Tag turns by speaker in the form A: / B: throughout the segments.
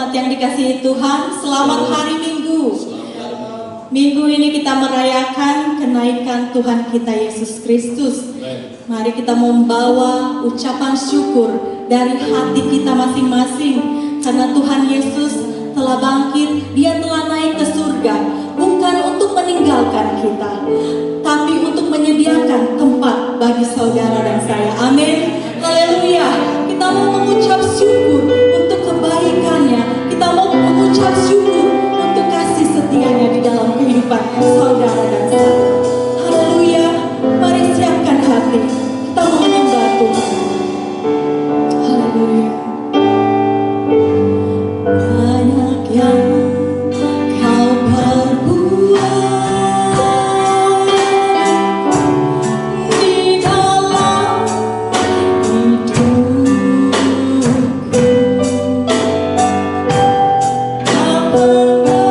A: Yang dikasihi Tuhan, selamat hari Minggu. Minggu ini kita merayakan kenaikan Tuhan kita Yesus Kristus. Mari kita membawa ucapan syukur dari hati kita masing-masing, karena Tuhan Yesus telah bangkit, Dia telah naik ke surga, bukan untuk meninggalkan kita, tapi untuk menyediakan tempat bagi saudara dan saya. Amin. Haleluya. Kita mau mengucap syukur untuk kebaikannya. Kita mau mengucap syukur untuk kasih setianya di dalam kehidupan saudara dan saya. Haleluya. Mari siapkan hati. Kita mau menyembah Tuhan. Haleluya. Banyak yang kau perbuat di dalam hidupku. Tak pernah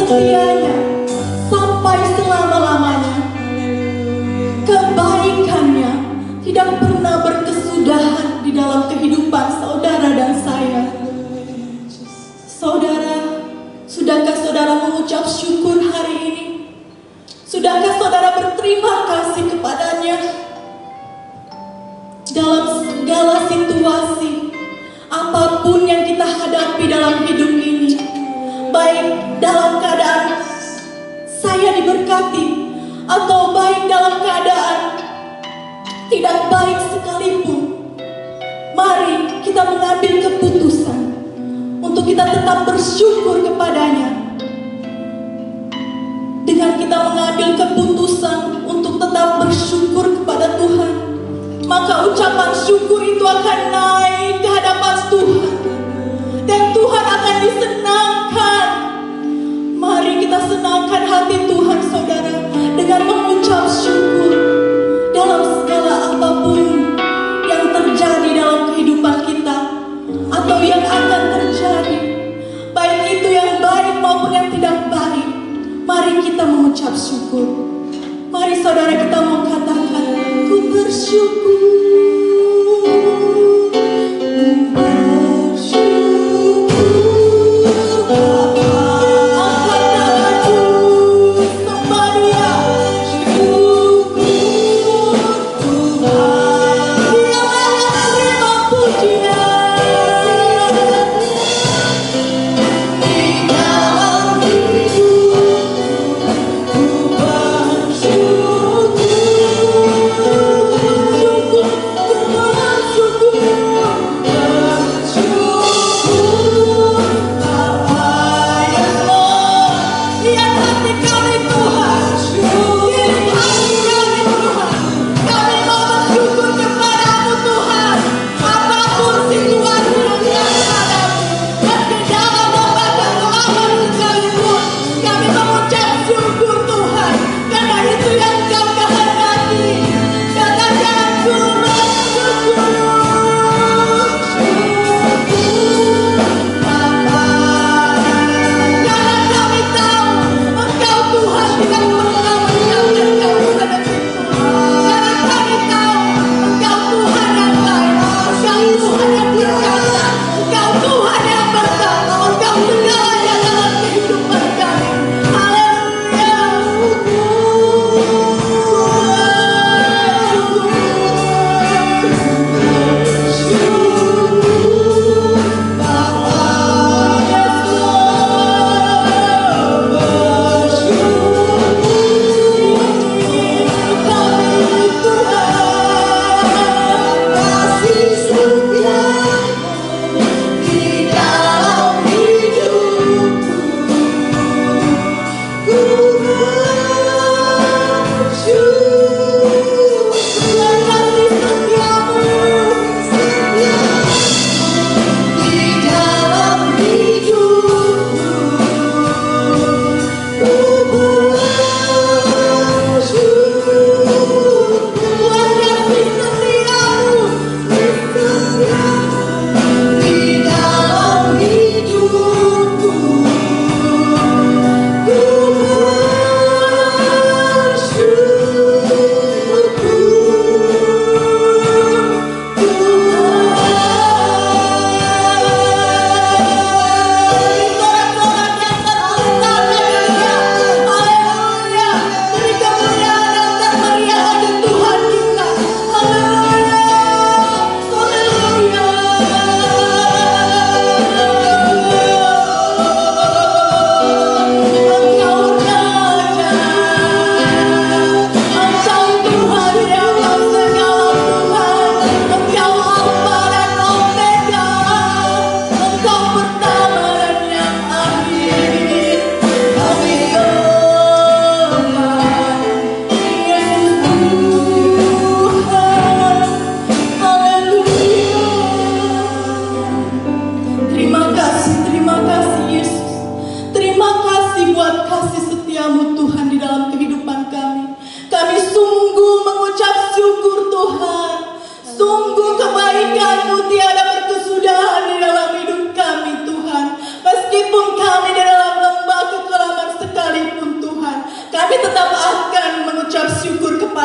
A: setianya sampai selama-lamanya. Kebaikannya tidak pernah berkesudahan di dalam kehidupan saudara dan saya. Saudara, sudahkah saudara mengucap syukur hari ini? Sudahkah saudara berterima kasih kepadanya? Dalam segala situasi, apapun yang kita hadapi dalam hidup ini, baik dalam keadaan saya diberkati, atau baik dalam keadaan tidak baik sekalipun, mari kita mengambil keputusan untuk kita tetap bersyukur kepadanya. Dengan kita mengambil keputusan untuk tetap bersyukur kepada Tuhan, maka ucapan syukur itu akan naik ke hadapan Tuhan, dan Tuhan akan disenangkan. Mari kita senangkan hati Tuhan, saudara, dengan mengucap syukur dalam segala apapun yang terjadi dalam kehidupan kita, atau yang akan terjadi, baik itu yang baik maupun yang tidak baik. Mari kita mengucap syukur. Mari saudara kita mau katakan, ku bersyukur. Syukur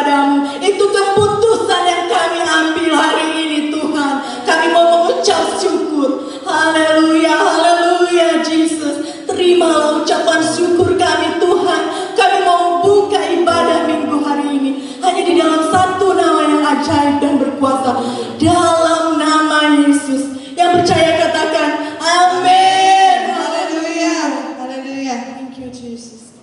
A: kepadamu. Itu keputusan yang kami ambil hari ini Tuhan. Kami mau mengucap syukur. Haleluya, haleluya Jesus. Terimalah ucapan syukur kami Tuhan. Kami mau buka ibadah minggu hari ini hanya di dalam satu nama yang ajaib dan berkuasa, dalam nama Yesus. Yang percaya katakan amin.
B: Haleluya, haleluya.
A: Thank you Jesus.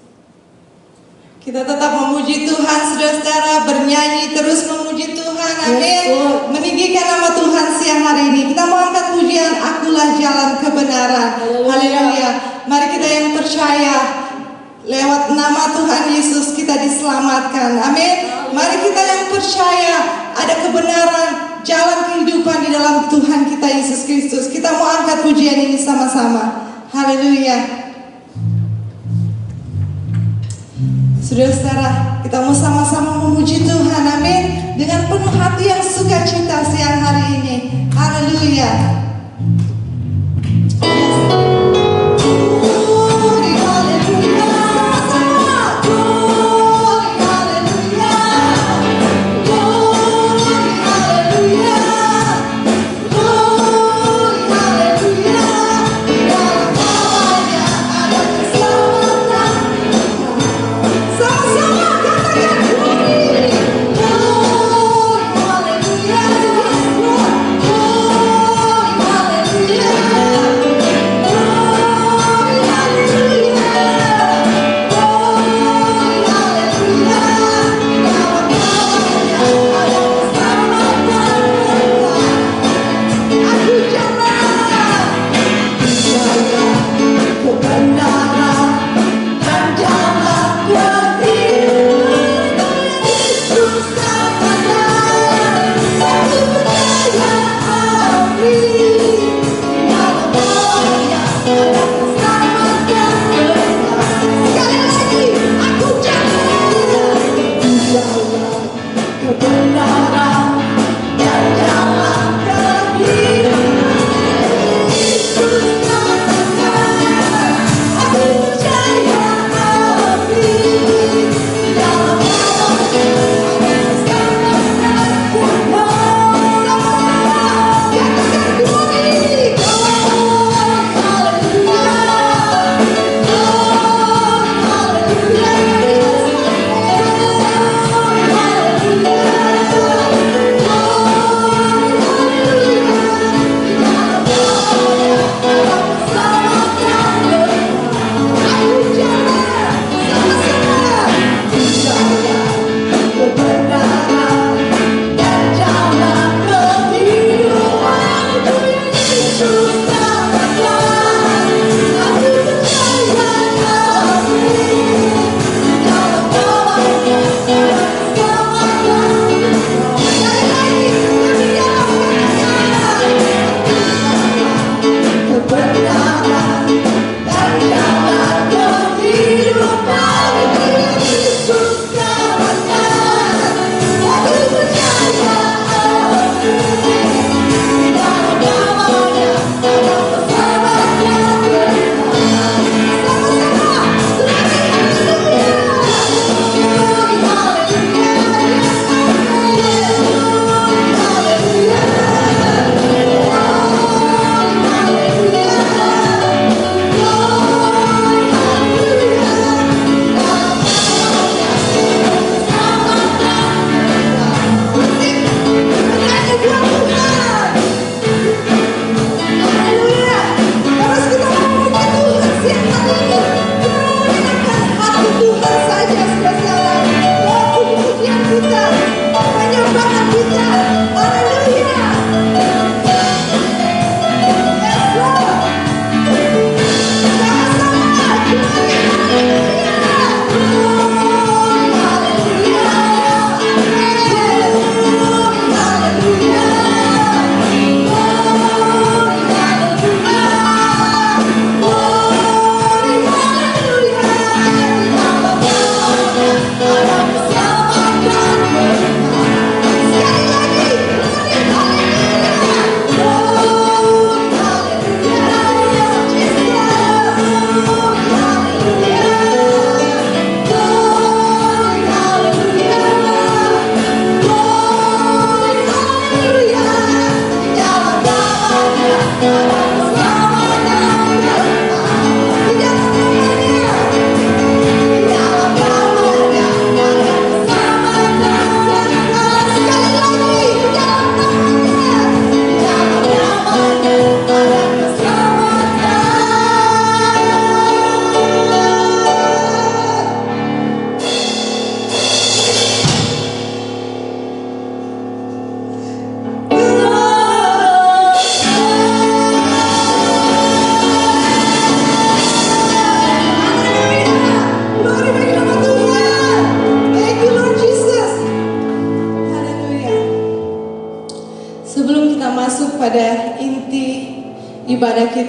B: Kita tetap memuji Tuhan, saudara-saudara, bernyanyi terus memuji Tuhan, amin.
A: Yes, Lord.
B: Meninggikan nama Tuhan siang hari ini. Kita mau angkat pujian, akulah jalan kebenaran. Haleluya. Mari kita yang percaya, lewat nama Tuhan Yesus kita diselamatkan, amin. Mari kita yang percaya ada kebenaran, jalan kehidupan di dalam Tuhan kita Yesus Kristus. Kita mau angkat pujian ini sama-sama. Haleluya. Saudara-saudara, kita mau sama-sama memuji Tuhan, amin. Dengan penuh hati yang sukacita siang hari ini. Haleluya. Glory, haleluya. Sama-sama. Glory, haleluya. Glory, haleluya. Glory, haleluya. Di dalam namanya ada keselamatan. Sama-sama katakan glory, glory, haleluya, yes Lord, glory, haleluya, glory, haleluya,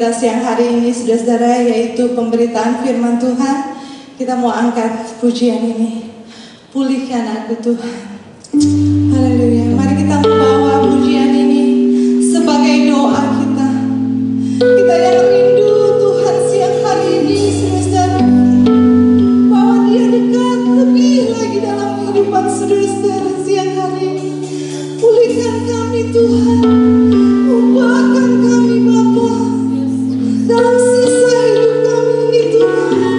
B: kita siang hari ini, saudara-saudara, yaitu pemberitaan firman Tuhan. Kita mau angkat pujian ini. Pulihkan aku Tuhan. Haleluya. Mari kita membawa pujian ini sebagai doa kita. Kita yang rindu Tuhan siang hari ini, saudara-saudara, bahwa Dia dekat lebih lagi dalam kehidupan saudara-saudara siang hari ini. Pulihkan kami Tuhan, ubahkan kami Bapa dalam sisa hidup kami ini Tuhan.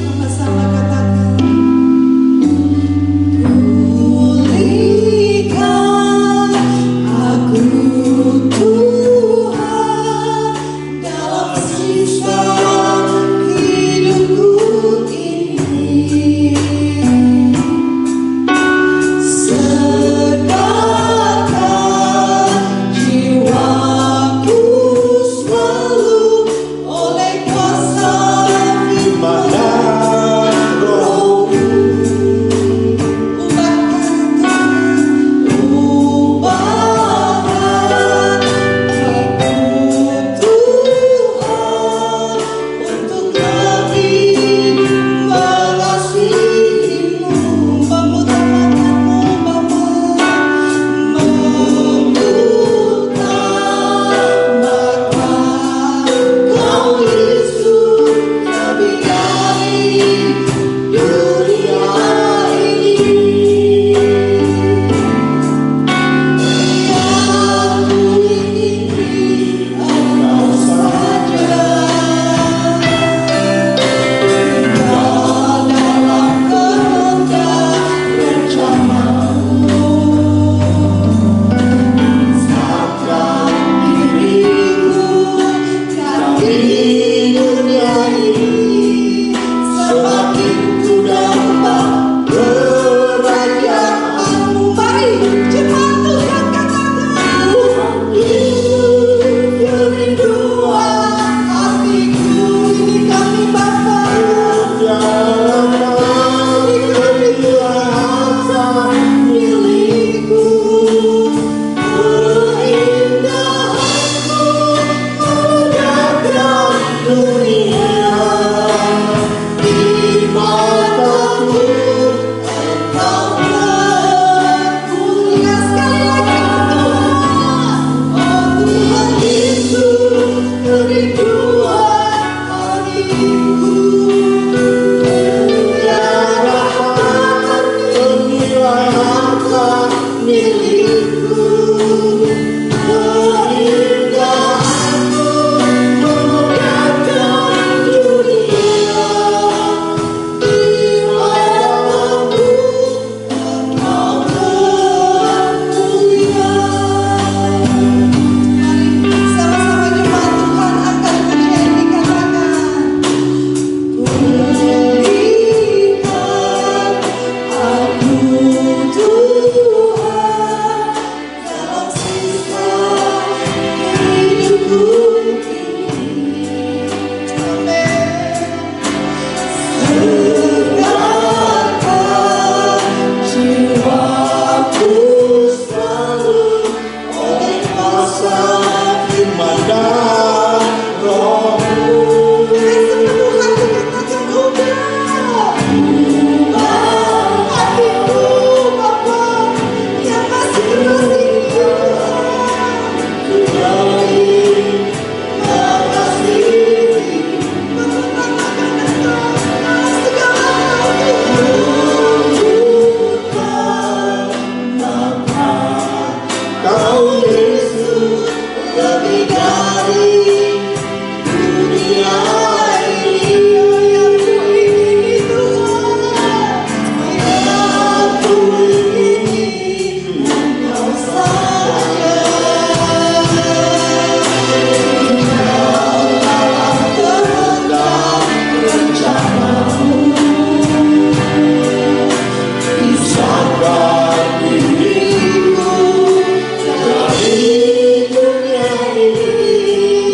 B: Sama-sama katakan, pulihkan aku Tuhan dalam sisa hidupku ini. Segarkan jiwaku selalu oleh kuasa firman Roh-Mu. Ubahkan aku Tuhan untuk lebih mengasihi-Mu. Memutamakan-Mu Bapa, memutamakan Kau Yesus lebih dari dunia ini. Yang ku ingini Engkau saja, tinggal dalam kehendak rencana-Mu. Selamatkan diriku dari dunia ini, semakin ku dapat kerajaan-Mu. Mari cepat Tuhan katakan, Yesus kerinduan hatiku, ini kami Bapa. Ini kerinduan milikku. Keindahanmu menegakkan dunia. Di mataku Engkau bermulia. Sekali lagi Tuhan, oh Tuhan Yesus kerinduan hatiku. Tiada ternilai harta milikku. Keindahanmu menegakkan dunia. Di mataku Engkau bermulia. Mari sama-sama jemaat Tuhan angkat pujian dikatakan, pulihkan aku Tuhan dalam sisa hidupku ini. Amin. Segarkan jiwaku selalu oleh kuasa firman dan Roh-Mu. Sepenuh hati katakan, ubah hatiku Bapa yang masih kekasih Tuhan. Kembali mengasihi, memutamakan Engkau segala Kau Yesus lebih dari dunia ini. Yang ku ingini Tuhan, yang ku ingini Engkau saja. Tinggal dalam kehendak rencana-Mu. Pisahkan diriku dari dunia ini.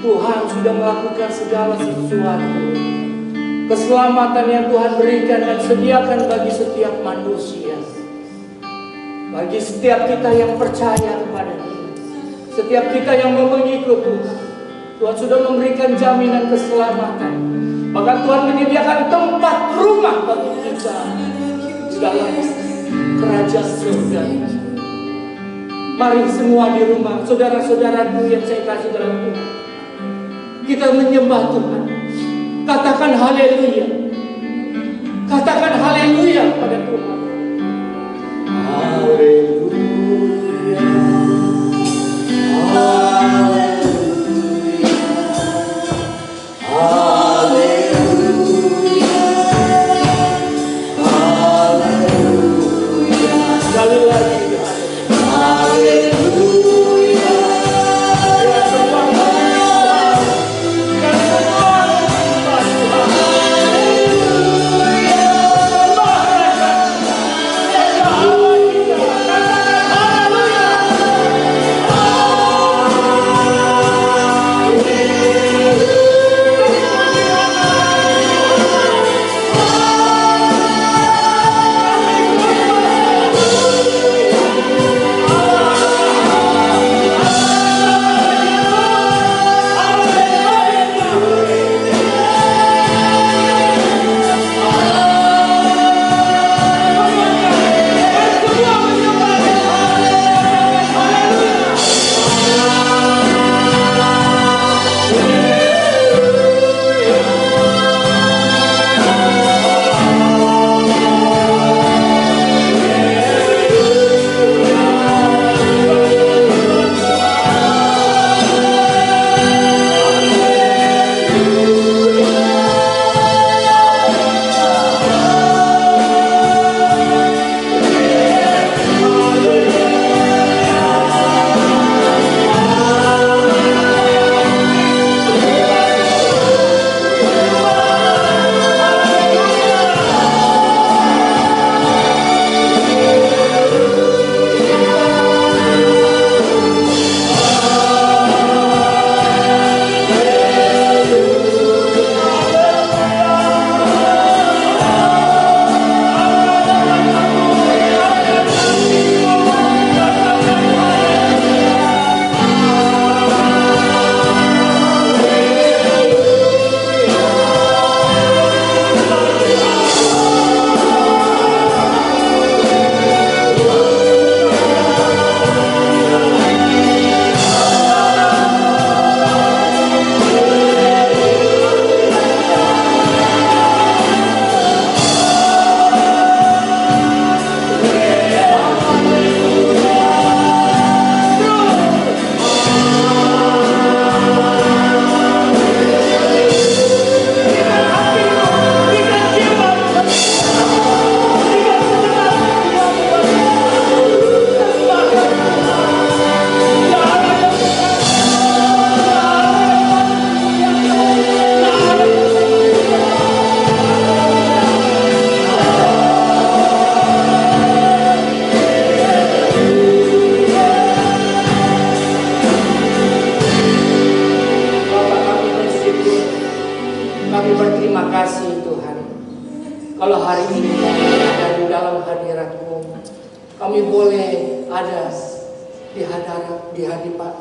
C: Tuhan sudah melakukan segala sesuatu. Keselamatan yang Tuhan berikan dan sediakan bagi setiap manusia, bagi setiap kita yang percaya kepada Dia, setiap kita yang mau mengikut Tuhan. Tuhan sudah memberikan jaminan keselamatan. Bahkan Tuhan menyediakan tempat rumah bagi kita di dalam kerajaan surga. Mari semua di rumah, saudara-saudaraku yang saya kasih dalam Tuhan, kita menyembah Tuhan. Katakan haleluya. Katakan haleluya pada Tuhan. Haleluya. Haleluya. Haleluya. Haleluya. Sekali lagi.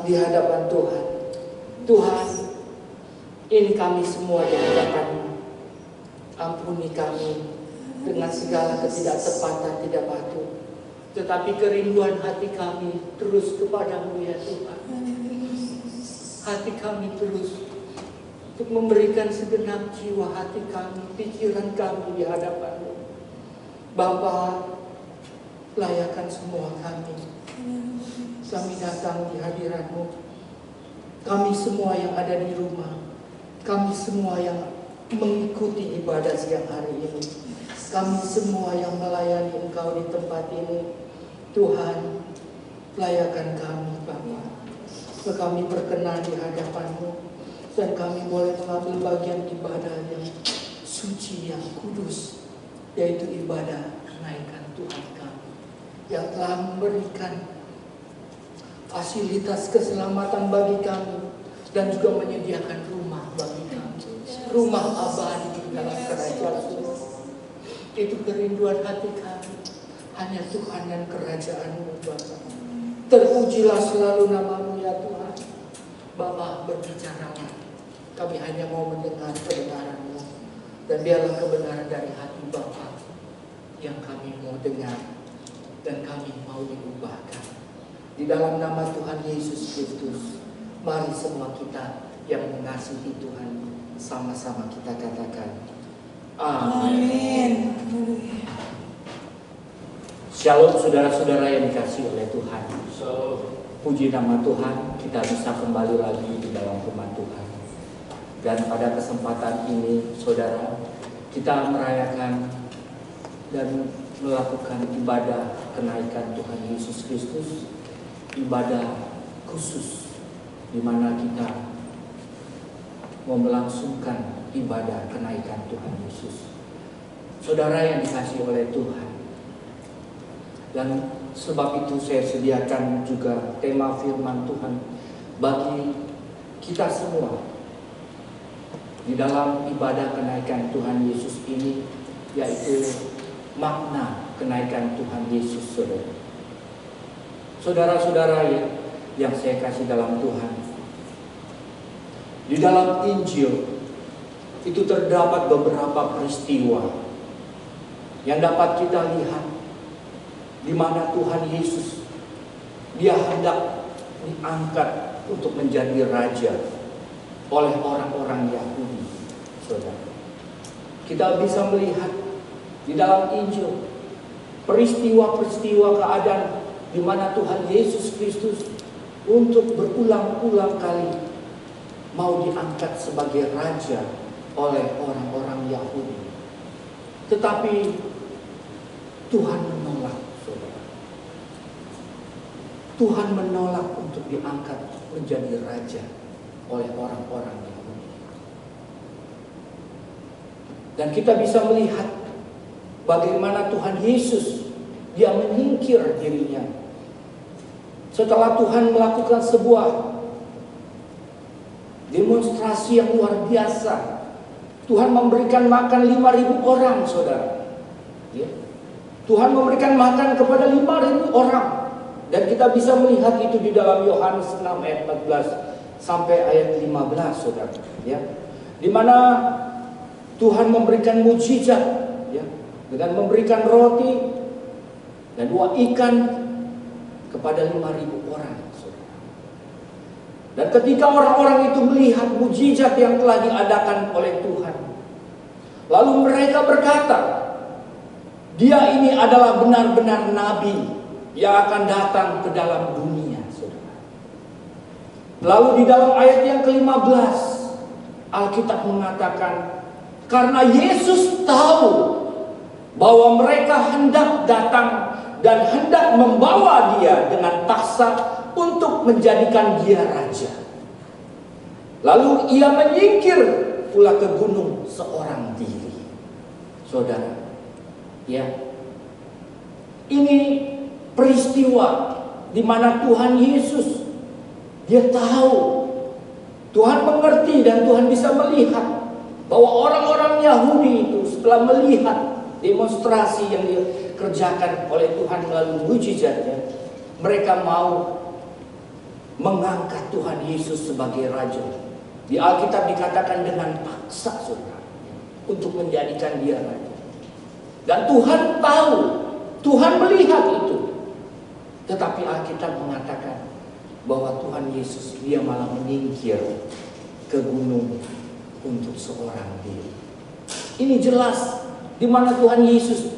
C: Di hadapan Tuhan. Tuhan, ini kami semua di hadapan-Mu. Ampuni kami dengan segala ketidaktepatan, tidak patuh. Tetapi kerinduan hati kami terus kepada-Mu ya Tuhan. Hati kami terus untuk memberikan segenap jiwa hati kami, pikiran kami di hadapan-Mu. Bapa, layakan semua kami. Kami datang di hadirat-Mu. Kami semua yang ada di rumah, kami semua yang mengikuti ibadah siang hari ini, kami semua yang melayani Engkau di tempat ini, Tuhan, layakan kami Bapa. Kami berkenan di hadapan-Mu, dan kami boleh mengambil bagian ibadah yang suci, yang kudus, yaitu ibadah kenaikan Tuhan kami, yang telah memberikan fasilitas keselamatan bagi kami, dan juga menyediakan rumah bagi kami, rumah abadi di dalam kerajaan surga. Itu kerinduan hati kami. Hanya Tuhan dan kerajaan-Mu Bapa. Terpujilah selalu nama-Mu ya Tuhan. Bapa, berbicaralah. Kami hanya mau mendengar kebenaran-Mu. Dan biarlah kebenaran dari hati Bapa yang kami mau dengar dan kami mau diubahkan. Di dalam nama Tuhan Yesus Kristus, mari semua kita yang mengasihi Tuhan sama-sama kita katakan amin. Shalom saudara-saudara yang dikasihi oleh Tuhan. Puji nama Tuhan, kita bisa kembali lagi di dalam rumah Tuhan. Dan pada kesempatan ini, saudara, kita merayakan dan melakukan ibadah kenaikan Tuhan Yesus Kristus, ibadah khusus di mana kita mau melangsungkan ibadah kenaikan Tuhan Yesus. Saudara yang dikasihi oleh Tuhan, dan sebab itu saya sediakan juga tema firman Tuhan bagi kita semua di dalam ibadah kenaikan Tuhan Yesus ini, yaitu makna kenaikan Tuhan Yesus, saudara. Saudara-saudara yang saya kasih dalam Tuhan, di dalam Injil itu terdapat beberapa peristiwa yang dapat kita lihat di mana Tuhan Yesus Dia hendak diangkat untuk menjadi raja oleh orang-orang Yahudi, saudara. Kita bisa melihat di dalam Injil peristiwa-peristiwa keadaan di mana Tuhan Yesus Kristus untuk berulang-ulang kali mau diangkat sebagai raja oleh orang-orang Yahudi. Tetapi Tuhan menolak, saudara. Tuhan menolak untuk diangkat menjadi raja oleh orang-orang Yahudi. Dan kita bisa melihat bagaimana Tuhan Yesus Dia menyingkir dirinya. Setelah Tuhan melakukan sebuah demonstrasi yang luar biasa, Tuhan memberikan makan 5.000 orang, saudara. Ya. Tuhan memberikan makan kepada 5.000 orang. Dan kita bisa melihat itu di dalam Yohanes 6 ayat 14 sampai ayat 15, saudara. Ya. Di mana Tuhan memberikan mujizat, ya, dengan memberikan roti dan 2 ikan kepada 5.000 orang, saudara. Dan ketika orang-orang itu melihat mujizat yang telah diadakan oleh Tuhan, lalu mereka berkata, Dia ini adalah benar-benar nabi yang akan datang ke dalam dunia, saudara. Lalu di dalam ayat yang ke-15 Alkitab mengatakan, karena Yesus tahu bahwa mereka hendak datang dan hendak membawa Dia dengan paksa untuk menjadikan Dia raja. Lalu Ia menyingkir pula ke gunung seorang diri. Saudara, ya, ini peristiwa di mana Tuhan Yesus Dia tahu, Tuhan mengerti dan Tuhan bisa melihat bahwa orang-orang Yahudi itu setelah melihat demonstrasi yang dikerjakan oleh Tuhan melalui mujizatnya, mereka mau mengangkat Tuhan Yesus sebagai raja. Di Alkitab dikatakan dengan paksa, saudara, untuk menjadikan Dia raja. Dan Tuhan tahu, Tuhan melihat itu. Tetapi Alkitab mengatakan bahwa Tuhan Yesus Dia malah menyingkir ke gunung untuk seorang diri. Ini jelas di mana Tuhan Yesus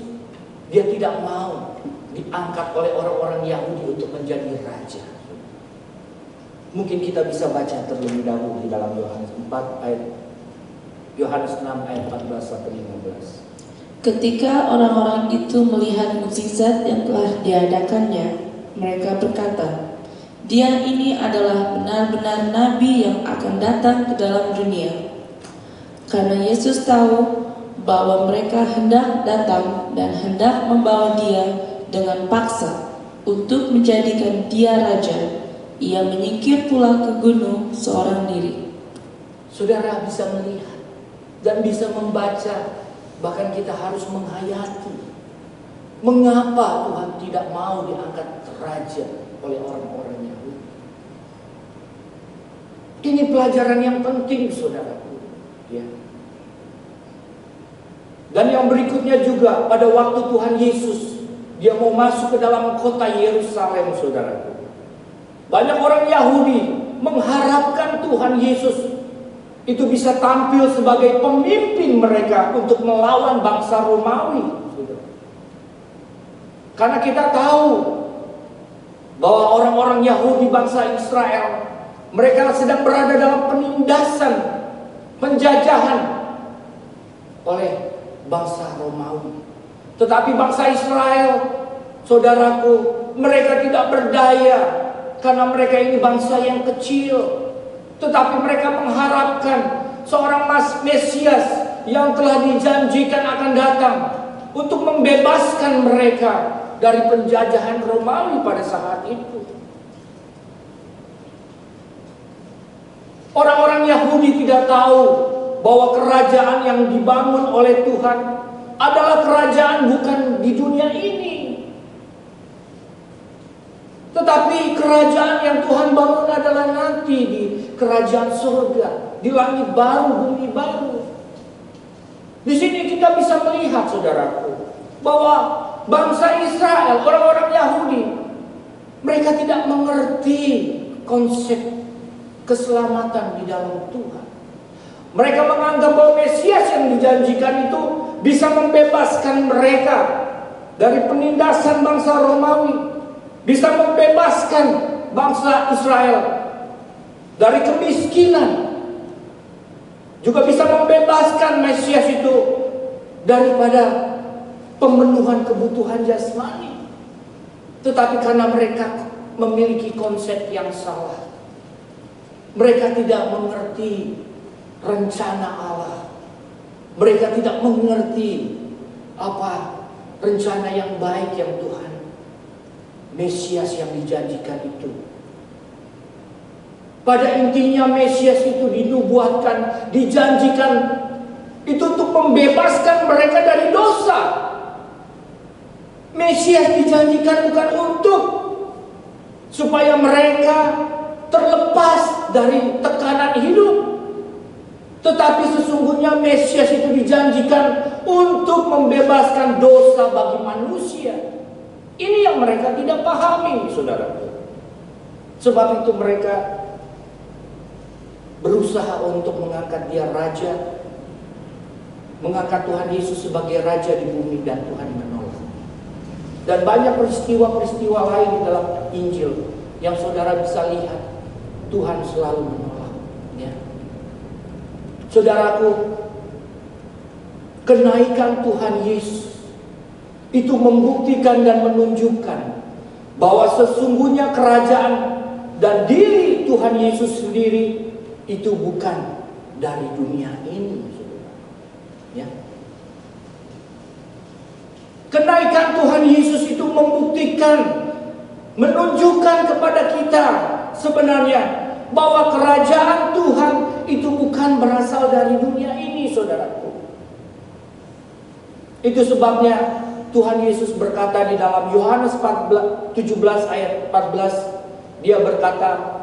C: Dia tidak mau diangkat oleh orang-orang Yahudi untuk menjadi raja. Mungkin kita bisa baca terlebih dahulu di dalam Yohanes 6 ayat 14 sampai 15.
D: Ketika orang-orang itu melihat mukjizat yang telah diadakannya, mereka berkata, Dia ini adalah benar-benar nabi yang akan datang ke dalam dunia. Karena Yesus tahu bahwa mereka hendak datang dan hendak membawa Dia dengan paksa untuk menjadikan Dia raja, Ia menyingkir pula ke gunung seorang diri.
C: Saudara bisa melihat dan bisa membaca, bahkan kita harus menghayati mengapa Tuhan tidak mau diangkat raja oleh orang-orang Yahudi. Ini pelajaran yang penting, saudaraku. Ya. Dan yang berikutnya juga, pada waktu Tuhan Yesus dia mau masuk ke dalam kota Yerusalem, saudaraku, banyak orang Yahudi mengharapkan Tuhan Yesus itu bisa tampil sebagai pemimpin mereka untuk melawan bangsa Romawi. Karena kita tahu bahwa orang-orang Yahudi bangsa Israel, mereka sedang berada dalam penindasan, penjajahan oleh bangsa Romawi. Tetapi bangsa Israel, saudaraku, mereka tidak berdaya karena mereka ini bangsa yang kecil. Tetapi mereka mengharapkan seorang Mesias yang telah dijanjikan akan datang untuk membebaskan mereka dari penjajahan Romawi pada saat itu. Orang-orang Yahudi tidak tahu bahwa kerajaan yang dibangun oleh Tuhan adalah kerajaan bukan di dunia ini, tetapi kerajaan yang Tuhan bangun adalah nanti di kerajaan surga, di langit baru, bumi baru. Di sini kita bisa melihat, saudaraku, bahwa bangsa Israel, orang-orang Yahudi, mereka tidak mengerti konsep keselamatan di dalam Tuhan. Mereka menganggap bahwa Mesias yang dijanjikan itu bisa membebaskan mereka dari penindasan bangsa Romawi, bisa membebaskan bangsa Israel dari kemiskinan, juga bisa membebaskan Mesias itu daripada pemenuhan kebutuhan jasmani. Tetapi karena mereka memiliki konsep yang salah, mereka tidak mengerti rencana Allah. Mereka tidak mengerti apa rencana yang baik yang Tuhan, Mesias yang dijanjikan itu. Pada intinya Mesias itu dinubuatkan, dijanjikan itu untuk membebaskan mereka dari dosa. Mesias dijanjikan bukan untuk supaya mereka terlepas dari tekanan hidup, tetapi sesungguhnya Mesias itu dijanjikan untuk membebaskan dosa bagi manusia. Ini yang mereka tidak pahami, saudara. Sebab itu mereka berusaha untuk mengangkat dia raja, mengangkat Tuhan Yesus sebagai raja di bumi, dan Tuhan menolak. Dan banyak peristiwa-peristiwa lain di dalam Injil yang saudara bisa lihat, Tuhan selalu menolak. Ya. Saudaraku, kenaikan Tuhan Yesus itu membuktikan dan menunjukkan bahwa sesungguhnya kerajaan dan diri Tuhan Yesus sendiri itu bukan dari dunia ini, saudara. Ya. Kenaikan Tuhan Yesus itu membuktikan, menunjukkan kepada kita sebenarnya bahwa kerajaan Tuhan itu bukan berasal dari dunia ini, saudaraku. Itu sebabnya Tuhan Yesus berkata di dalam Yohanes 17 ayat 14, dia berkata,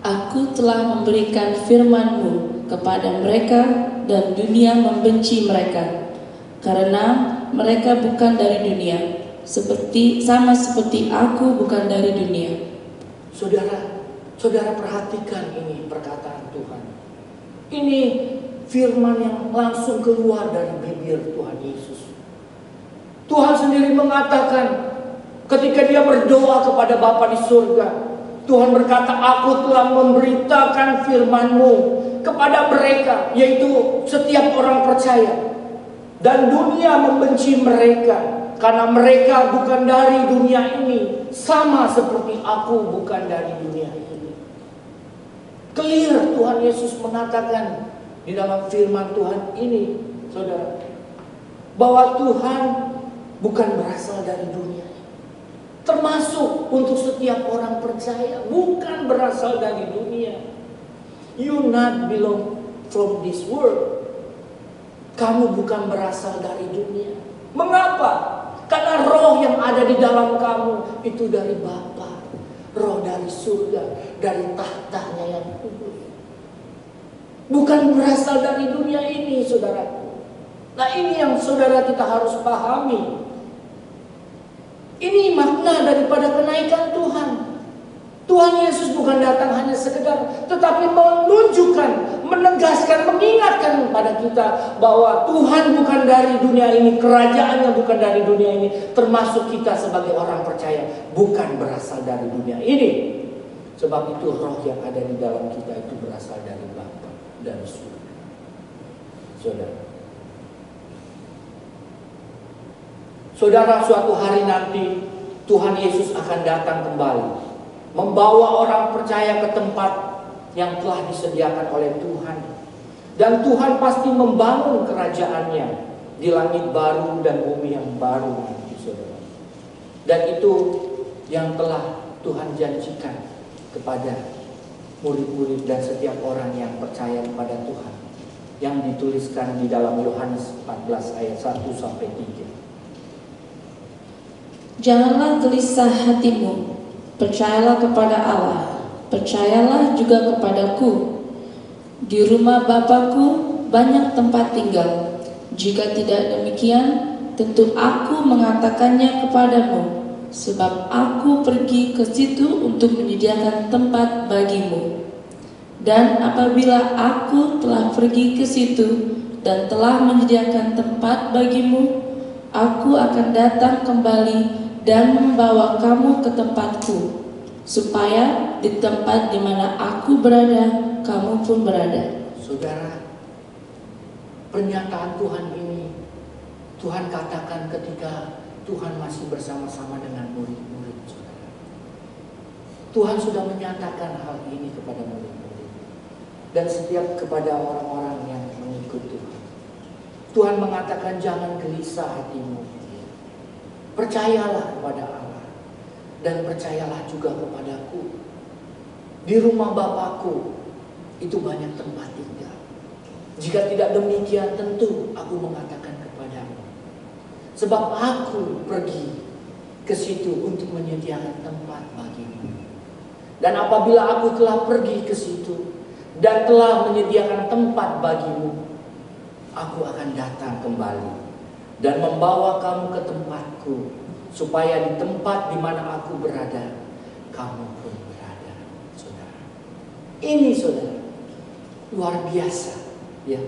D: Aku telah memberikan firman-Mu kepada mereka dan dunia membenci mereka, karena mereka bukan dari dunia, sama seperti aku bukan dari dunia.
C: Saudara perhatikan ini perkataan Tuhan. Ini firman yang langsung keluar dari bibir Tuhan Yesus. Tuhan sendiri mengatakan ketika dia berdoa kepada Bapa di surga, Tuhan berkata, aku telah memberitakan firman-Mu kepada mereka, yaitu setiap orang percaya. Dan dunia membenci mereka, karena mereka bukan dari dunia ini, sama seperti aku bukan dari dunia ini. Clear Tuhan Yesus mengatakan di dalam firman Tuhan ini, saudara, bahwa Tuhan bukan berasal dari dunia. termasuk untuk setiap orang percaya, bukan berasal dari dunia. You not belong from this world. Kamu bukan berasal dari dunia. Mengapa? Karena roh yang ada di dalam kamu itu dari Bapa, roh dari surga, dari tahtanya yang kudus. Bukan berasal dari dunia ini, saudaraku. Nah, ini yang saudara kita harus pahami. Ini makna daripada kenaikan Tuhan. Tuhan Yesus bukan datang hanya sekedar, tetapi menunjukkan, menegaskan, mengingatkan kepada kita bahwa Tuhan bukan dari dunia ini, kerajaannya bukan dari dunia ini, termasuk kita sebagai orang percaya bukan berasal dari dunia ini. Sebab itu roh yang ada di dalam kita itu berasal dari Bapa, dari surga. Saudara, suatu hari nanti Tuhan Yesus akan datang kembali, membawa orang percaya ke tempat yang telah disediakan oleh Tuhan. Dan Tuhan pasti membangun kerajaannya di langit baru dan bumi yang baru nanti, saudara. Dan itu yang telah Tuhan janjikan kepada murid-murid dan setiap orang yang percaya kepada Tuhan, yang dituliskan di dalam Yohanes 14 ayat 1 sampai 3.
D: Janganlah gelisah hatimu, percayalah kepada Allah, percayalah juga kepadaku. Di rumah Bapakku banyak tempat tinggal. Jika tidak demikian, tentu aku mengatakannya kepadamu, sebab aku pergi ke situ untuk menyediakan tempat bagimu. Dan apabila aku telah pergi ke situ dan telah menyediakan tempat bagimu, aku akan datang kembali dan membawa kamu ke tempatku, supaya di tempat di mana aku berada, kamu pun berada.
C: Saudara, pernyataan Tuhan ini Tuhan katakan ketika Tuhan masih bersama-sama dengan murid-murid, saudara. Tuhan sudah menyatakan hal ini kepada murid-murid dan setiap kepada orang-orang yang mengikut Tuhan. Tuhan mengatakan, jangan gelisah hatimu. Percayalah kepada Allah dan percayalah juga kepadaku. Di rumah Bapakku itu banyak tempat tinggal. Jika tidak demikian, tentu aku mengatakan kepadamu, sebab aku pergi ke situ untuk menyediakan tempat bagimu. Dan apabila aku telah pergi ke situ dan telah menyediakan tempat bagimu, aku akan datang kembali dan membawa kamu ke tempatku, supaya di tempat di mana aku berada, kamu pun berada, saudara. Ini, saudara, luar biasa, ya.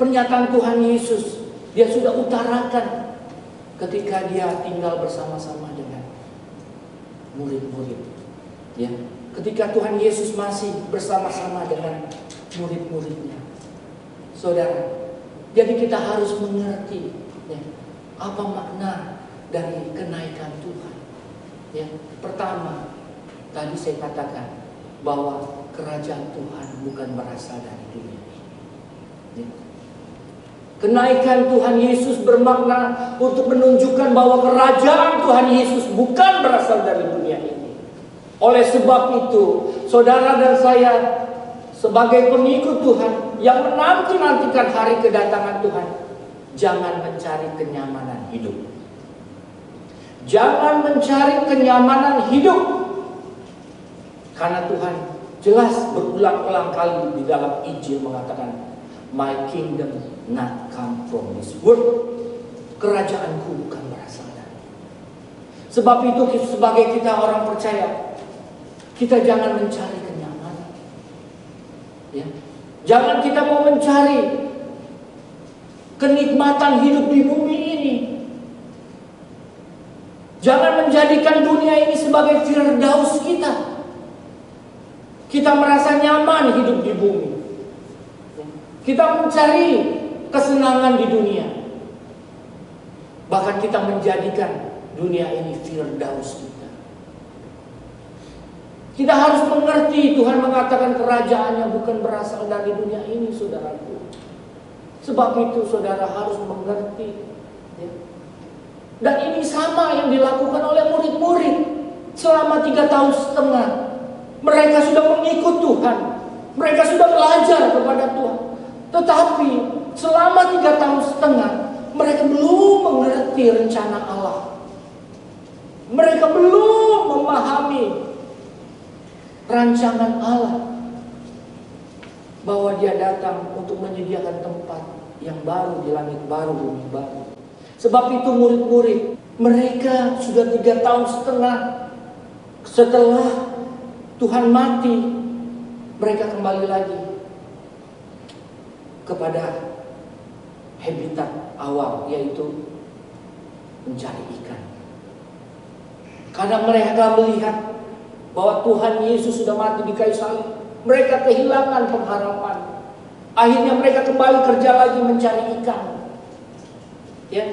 C: Pernyataan Tuhan Yesus, dia sudah utarakan ketika dia tinggal bersama-sama dengan murid-murid, ya. Ketika Tuhan Yesus masih bersama-sama dengan murid-muridnya, saudara. Jadi kita harus mengerti, ya, apa makna dari kenaikan Tuhan. Ya, pertama, tadi saya katakan bahwa kerajaan Tuhan bukan berasal dari dunia. Ya. Kenaikan Tuhan Yesus bermakna untuk menunjukkan bahwa kerajaan Tuhan Yesus bukan berasal dari dunia ini. Oleh sebab itu, saudara dan saya sebagai pengikut Tuhan yang menanti-nantikan hari kedatangan Tuhan, jangan mencari kenyamanan hidup. Jangan mencari kenyamanan hidup. Karena Tuhan jelas berulang-ulang kali di dalam Injil mengatakan, my kingdom not come from this world. Kerajaanku bukan berasal dari. Sebab itu sebagai kita orang percaya, kita jangan mencari kenyamanan. Ya. Jangan kita mau mencari kenikmatan hidup di bumi ini. Jangan menjadikan dunia ini sebagai firdaus kita. Kita merasa nyaman hidup di bumi. Kita mencari kesenangan di dunia. Bahkan kita menjadikan dunia ini firdaus kita. Kita harus mengerti Tuhan mengatakan kerajaannya bukan berasal dari dunia ini, saudaraku. Sebab itu saudara harus mengerti, ya. Dan ini sama yang dilakukan oleh murid-murid selama 3 tahun setengah. Mereka sudah mengikut Tuhan, mereka sudah belajar kepada Tuhan. Tetapi selama 3 tahun setengah mereka belum mengerti rencana Allah. Mereka belum memahami rancangan Allah, bahwa Dia datang untuk menyediakan tempat yang baru di langit baru, bumi baru. Sebab itu murid-murid, mereka sudah 3 tahun setengah setelah Tuhan mati, mereka kembali lagi kepada habitat awal, yaitu mencari ikan. Karena mereka melihat bahwa Tuhan Yesus sudah mati di kayu salib, mereka kehilangan pengharapan. Akhirnya mereka kembali kerja lagi mencari ikan. Ya,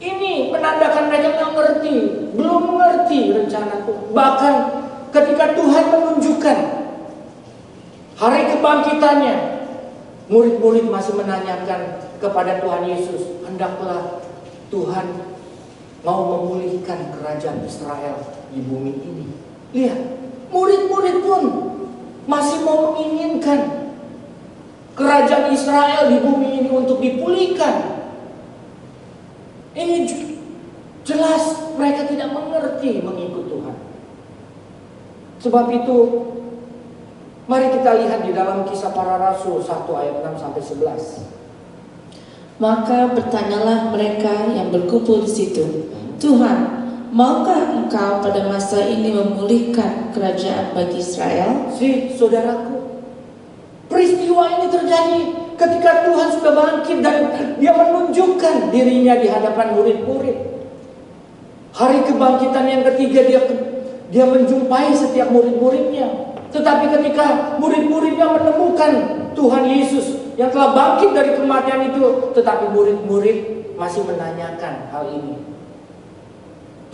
C: ini menandakan mereka nggak ngerti, belum mengerti rencana Tuhan. Bahkan ketika Tuhan menunjukkan hari kebangkitannya, murid-murid masih menanyakan kepada Tuhan Yesus, hendaklah Tuhan mau memulihkan kerajaan Israel di bumi ini. Lihat, murid-murid pun masih mau menginginkan kerajaan Israel di bumi ini untuk dipulihkan. Ini jelas mereka tidak mengerti mengikut Tuhan. Sebab itu, mari kita lihat di dalam Kisah Para Rasul 1 ayat 6 sampai 11.
D: Maka bertanyalah mereka yang berkumpul di situ, Tuhan, maukah Engkau pada masa ini memulihkan kerajaan bagi Israel?
C: Saudaraku, peristiwa ini terjadi ketika Tuhan sudah bangkit dan Dia menunjukkan dirinya di hadapan murid-murid. Hari kebangkitan yang ketiga dia menjumpai setiap murid-muridnya. Tetapi ketika murid-muridnya menemukan Tuhan Yesus yang telah bangkit dari kematian itu, tetapi murid-murid masih menanyakan hal ini.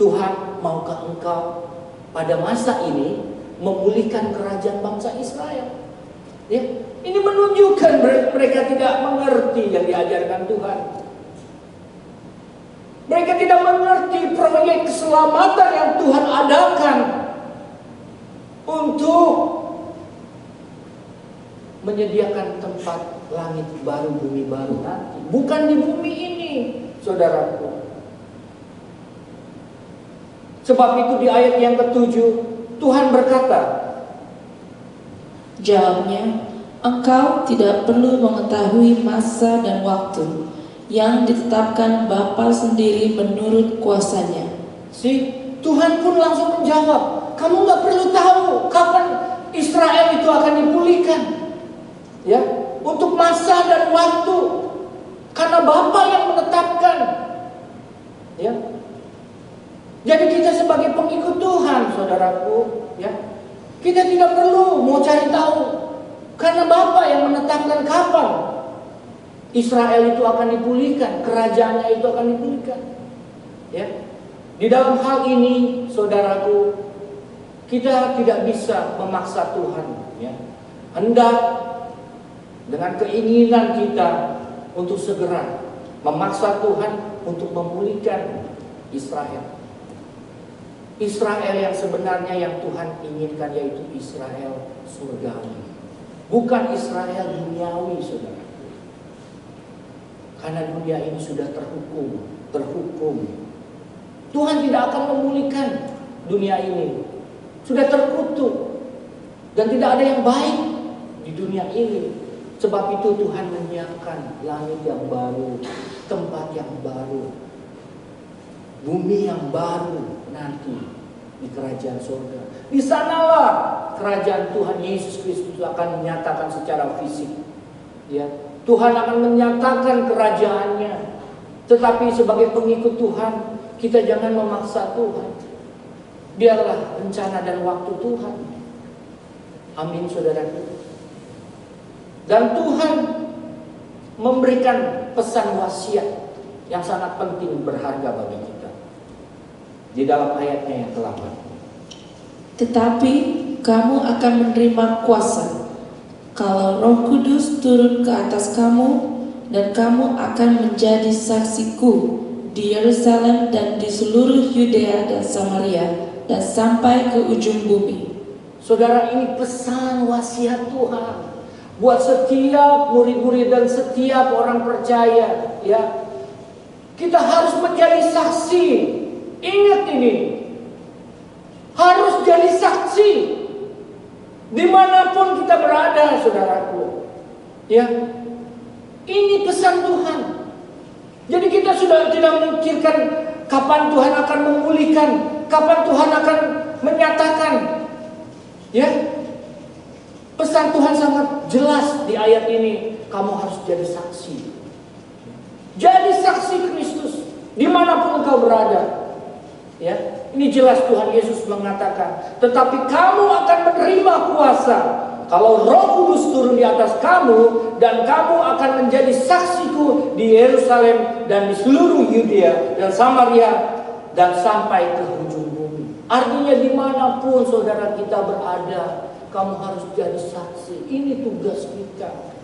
C: Tuhan, maukah Engkau pada masa ini memulihkan kerajaan bangsa Israel? Ya, ini menunjukkan mereka tidak mengerti yang diajarkan Tuhan. Mereka tidak mengerti proyek keselamatan yang Tuhan adakan untuk menyediakan tempat langit baru, bumi baru nanti. Bukan di bumi ini, saudaraku. Sebab itu di ayat yang ke-7 Tuhan berkata,
D: jawabnya, Engkau tidak perlu mengetahui masa dan waktu yang ditetapkan Bapa sendiri menurut kuasanya.
C: Tuhan pun langsung menjawab, kamu gak perlu tahu kapan Israel itu akan dipulihkan. Ya, untuk masa dan waktu, karena Bapa yang menetapkan. Ya. Jadi kita sebagai pengikut Tuhan, saudaraku, ya, kita tidak perlu mau cari tahu, karena Bapa yang menetapkan kapan Israel itu akan dipulihkan, kerajaannya itu akan dipulihkan. Ya, di dalam hal ini, saudaraku, kita tidak bisa memaksa Tuhan. Ya, hendak dengan keinginan kita untuk segera memaksa Tuhan untuk memulihkan Israel. Israel yang sebenarnya yang Tuhan inginkan, yaitu Israel surgawi, bukan Israel duniawi, saudara. Karena dunia ini sudah terhukum. Tuhan tidak akan memulihkan dunia ini, sudah terkutuk, dan tidak ada yang baik di dunia ini. Sebab itu Tuhan menyiapkan langit yang baru, tempat yang baru, bumi yang baru nanti di kerajaan surga. Di sanalah kerajaan Tuhan Yesus Kristus akan dinyatakan secara fisik. Ya, Tuhan akan menyatakan kerajaannya. Tetapi sebagai pengikut Tuhan, kita jangan memaksa Tuhan. Biarlah rencana dan waktu Tuhan. Amin, saudaraku. Dan Tuhan memberikan pesan wasiat yang sangat penting, berharga bagi kita di dalam ayatnya yang ke-8.
D: Tetapi kamu akan menerima kuasa kalau Roh Kudus turun ke atas kamu, dan kamu akan menjadi saksiku di Yerusalem dan di seluruh Yudea dan Samaria dan sampai ke ujung bumi.
C: Saudara, ini pesan wasiat Tuhan buat setiap murid-murid dan setiap orang percaya, ya. Kita harus menjadi saksi. Ingat ini. Harus jadi saksi dimanapun kita berada, saudaraku. Ya. Ini pesan Tuhan. Jadi kita sudah tidak memikirkan kapan Tuhan akan memulihkan, kapan Tuhan akan menyatakan. Ya. Pesan Tuhan sangat jelas di ayat ini. Kamu harus jadi saksi. Jadi saksi Kristus dimanapun engkau berada. Ya, ini jelas Tuhan Yesus mengatakan, tetapi kamu akan menerima kuasa kalau Roh Kudus turun di atas kamu, dan kamu akan menjadi saksiku di Yerusalem dan di seluruh Yudea dan Samaria dan sampai ke ujung bumi. Artinya dimanapun saudara kita berada, kamu harus jadi saksi. Ini tugas kita.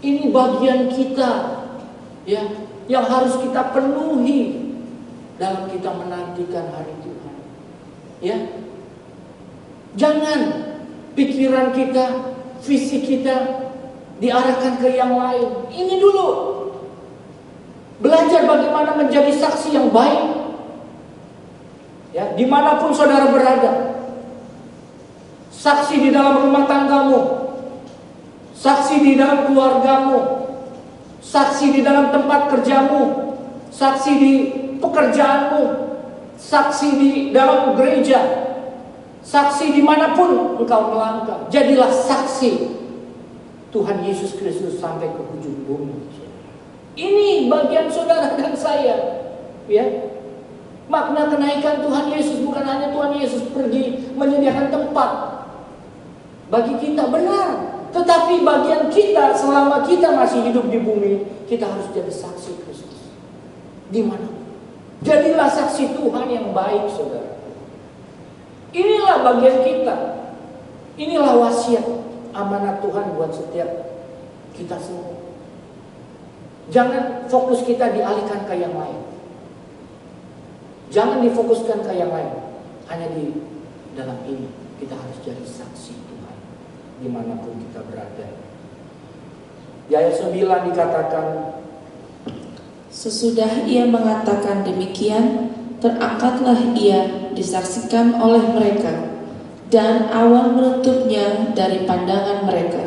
C: Ini bagian kita, ya, yang harus kita penuhi dalam kita menantikan hari Tuhan. Ya. Jangan pikiran kita, visi kita diarahkan ke yang lain. Ini dulu. Belajar bagaimana menjadi saksi yang baik. Ya, dimanapun saudara berada. Saksi di dalam rumah tanggamu, saksi di dalam keluargamu, saksi di dalam tempat kerjamu, saksi di pekerjaanmu, saksi di dalam gereja, saksi dimanapun engkau melangkah. Jadilah saksi Tuhan Yesus Kristus sampai ke ujung bumi. Ini bagian saudara dan saya. Ya. Makna kenaikan Tuhan Yesus bukan hanya Tuhan Yesus pergi menyediakan tempat bagi kita, benar. Tetapi bagian kita selama kita masih hidup di bumi, kita harus jadi saksi Kristus. Di mana? Jadilah saksi Tuhan yang baik, saudara. Inilah bagian kita. Inilah wasiat amanat Tuhan buat setiap kita semua. Jangan fokus kita dialihkan ke yang lain. Jangan difokuskan ke yang lain. Hanya di dalam ini kita harus jadi saksi Tuhan dimanapun kita berada. Di ayat 9 dikatakan,
D: sesudah ia mengatakan demikian, terangkatlah ia disaksikan oleh mereka, dan awan menutupnya dari pandangan mereka.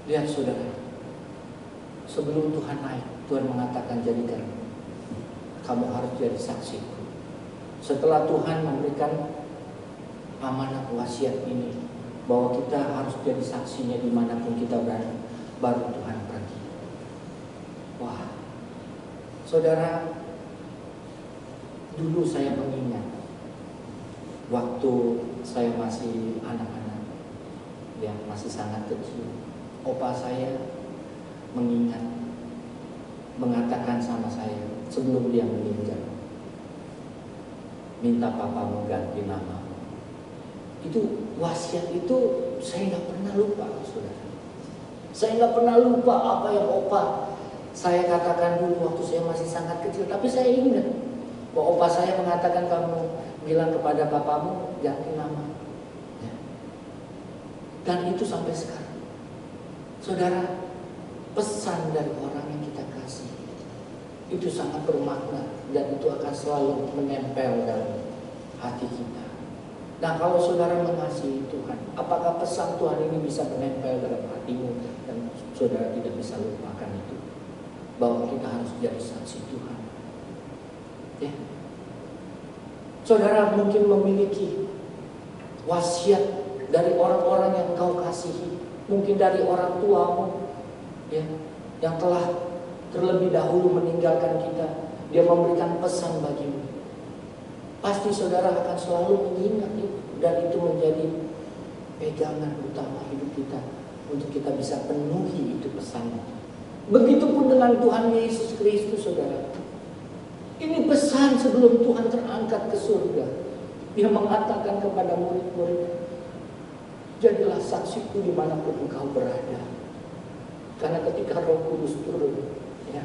C: Lihat saudara, sebelum Tuhan naik, Tuhan mengatakan jadikan kamu harus jadi saksiku. Setelah Tuhan memberikan amanat wasiat ini, bahwa kita harus jadi saksinya dimanapun kita berada, baru Tuhan pergi. Wah, saudara, dulu saya mengingat waktu saya masih anak-anak yang masih sangat kecil, opa saya mengingat, mengatakan sama saya sebelum dia meninggal, minta papamu ganti nama. Itu wasiat itu saya nggak pernah lupa, saudara. Saya nggak pernah lupa apa yang opa saya katakan dulu waktu saya masih sangat kecil. Tapi saya ingat bahwa opa saya mengatakan kamu bilang kepada papamu ganti nama. Ya. Dan itu sampai sekarang, saudara, pesan dari orang yang kita kasih itu sangat bermakna dan itu akan selalu menempel dalam hati kita. Nah, kalau saudara mengasihi Tuhan, apakah pesan Tuhan ini bisa menempel dalam hatimu dan saudara tidak bisa lupakan itu? Bahwa kita harus jadi saksi Tuhan. Ya. Saudara mungkin memiliki wasiat dari orang-orang yang kau kasihi, mungkin dari orang tuamu, ya, yang telah terlebih dahulu meninggalkan kita. Dia memberikan pesan bagimu. Pasti saudara akan selalu mengingat itu, dan itu menjadi pegangan utama hidup kita untuk kita bisa penuhi itu pesannya. Begitupun dengan Tuhan Yesus Kristus, saudara. Ini pesan sebelum Tuhan terangkat ke surga. Dia mengatakan kepada murid-murid, jadilah saksiku dimanapun engkau berada. Karena ketika Roh Kudus turun, ya,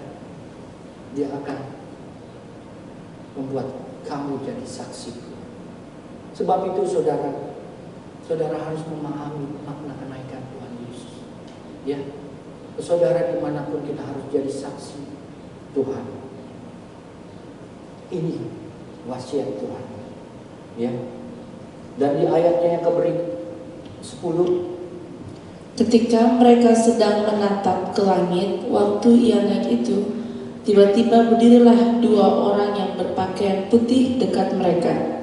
C: dia akan membuat kamu jadi saksi. Sebab itu saudara harus memahami makna kenaikan Tuhan Yesus. Ya, saudara dimanapun kita harus jadi saksi Tuhan. Ini wasiat Tuhan. Ya, dan di ayatnya yang ke-10,
D: ketika mereka sedang menatap ke langit waktu ia naik itu, tiba-tiba berdirilah 2 orang yang berpakaian putih dekat mereka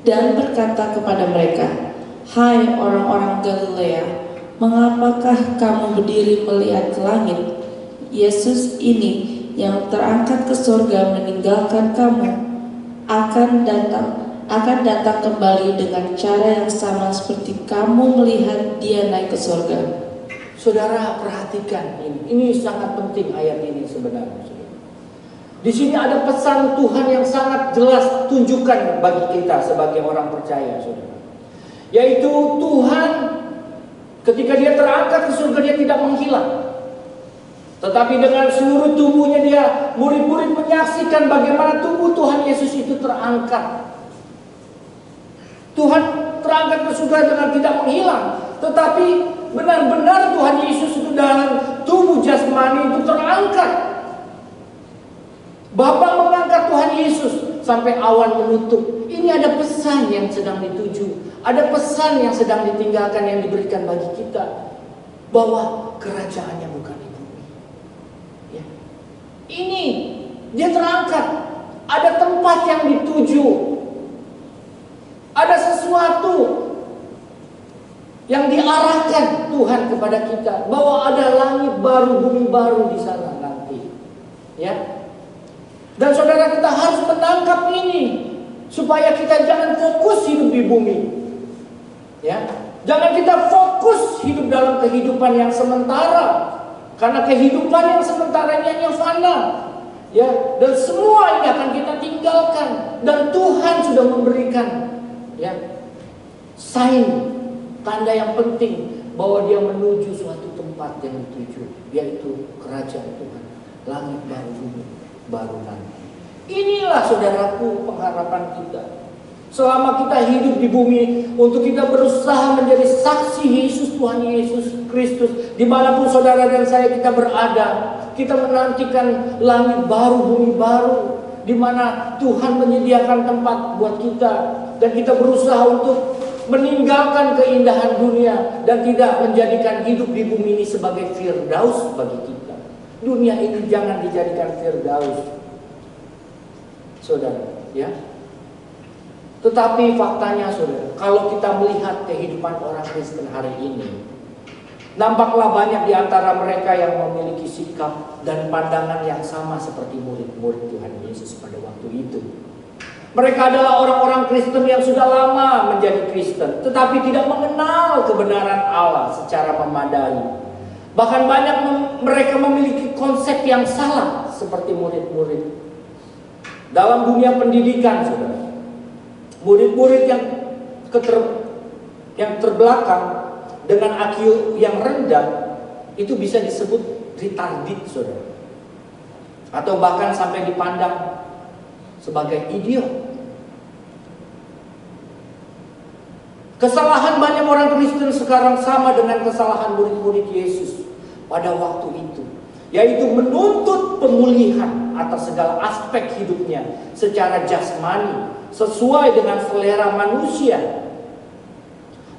D: dan berkata kepada mereka, "Hai orang-orang Galilea, mengapakah kamu berdiri melihat ke langit? Yesus ini yang terangkat ke surga meninggalkan kamu akan datang kembali dengan cara yang sama seperti kamu melihat dia naik ke surga."
C: Saudara perhatikan ini sangat penting ayat ini sebenarnya. Di sini ada pesan Tuhan yang sangat jelas tunjukkan bagi kita sebagai orang percaya, saudara. Yaitu Tuhan ketika dia terangkat ke surga dia tidak menghilang. Tetapi dengan seluruh tubuhnya murid-murid menyaksikan bagaimana tubuh Tuhan Yesus itu terangkat. Tuhan terangkat ke surga dengan tidak menghilang. Tetapi benar-benar Tuhan Yesus itu dalam tubuh jasmani itu terangkat. Bapa mengangkat Tuhan Yesus sampai awan menutup. Ini ada pesan yang sedang dituju. Ada pesan yang sedang ditinggalkan yang diberikan bagi kita. Bahwa kerajaannya bukan di bumi. Ya. Ini dia terangkat. Ada tempat yang dituju. Ada sesuatu yang diarahkan Tuhan kepada kita. Bahwa ada langit baru, bumi baru di sana nanti. Ya. Dan saudara kita harus menangkap ini supaya kita jangan fokus hidup di bumi. Ya. Jangan kita fokus hidup dalam kehidupan yang sementara. Karena kehidupan yang sementara ini hanya fana. Ya, dan semua ini akan kita tinggalkan dan Tuhan sudah memberikan sign, tanda yang penting bahwa dia menuju suatu tempat yang dituju, yaitu kerajaan Tuhan, langit baru, bumi baru nanti. Inilah saudaraku pengharapan kita. Selama kita hidup di bumi, untuk kita berusaha menjadi saksi Yesus, Tuhan Yesus Kristus, dimanapun saudara dan saya kita berada, kita menantikan langit baru, bumi baru, di mana Tuhan menyediakan tempat buat kita, dan kita berusaha untuk meninggalkan keindahan dunia dan tidak menjadikan hidup di bumi ini sebagai firdaus bagi kita. Dunia ini jangan dijadikan firdaus, saudara, ya. Tetapi faktanya, saudara, kalau kita melihat kehidupan orang Kristen hari ini, nampaklah banyak di antara mereka yang memiliki sikap dan pandangan yang sama seperti murid-murid Tuhan Yesus pada waktu itu. Mereka adalah orang-orang Kristen yang sudah lama menjadi Kristen, tetapi tidak mengenal kebenaran Allah secara memadai. Bahkan banyak mereka memiliki konsep yang salah seperti murid-murid. Dalam dunia pendidikan, saudara, murid-murid yang terbelakang dengan IQ yang rendah itu bisa disebut retarded, saudara, atau bahkan sampai dipandang sebagai idiot. Kesalahan banyak orang Kristen sekarang sama dengan kesalahan murid-murid Yesus pada waktu itu, yaitu menuntut pemulihan atas segala aspek hidupnya secara jasmani sesuai dengan selera manusia.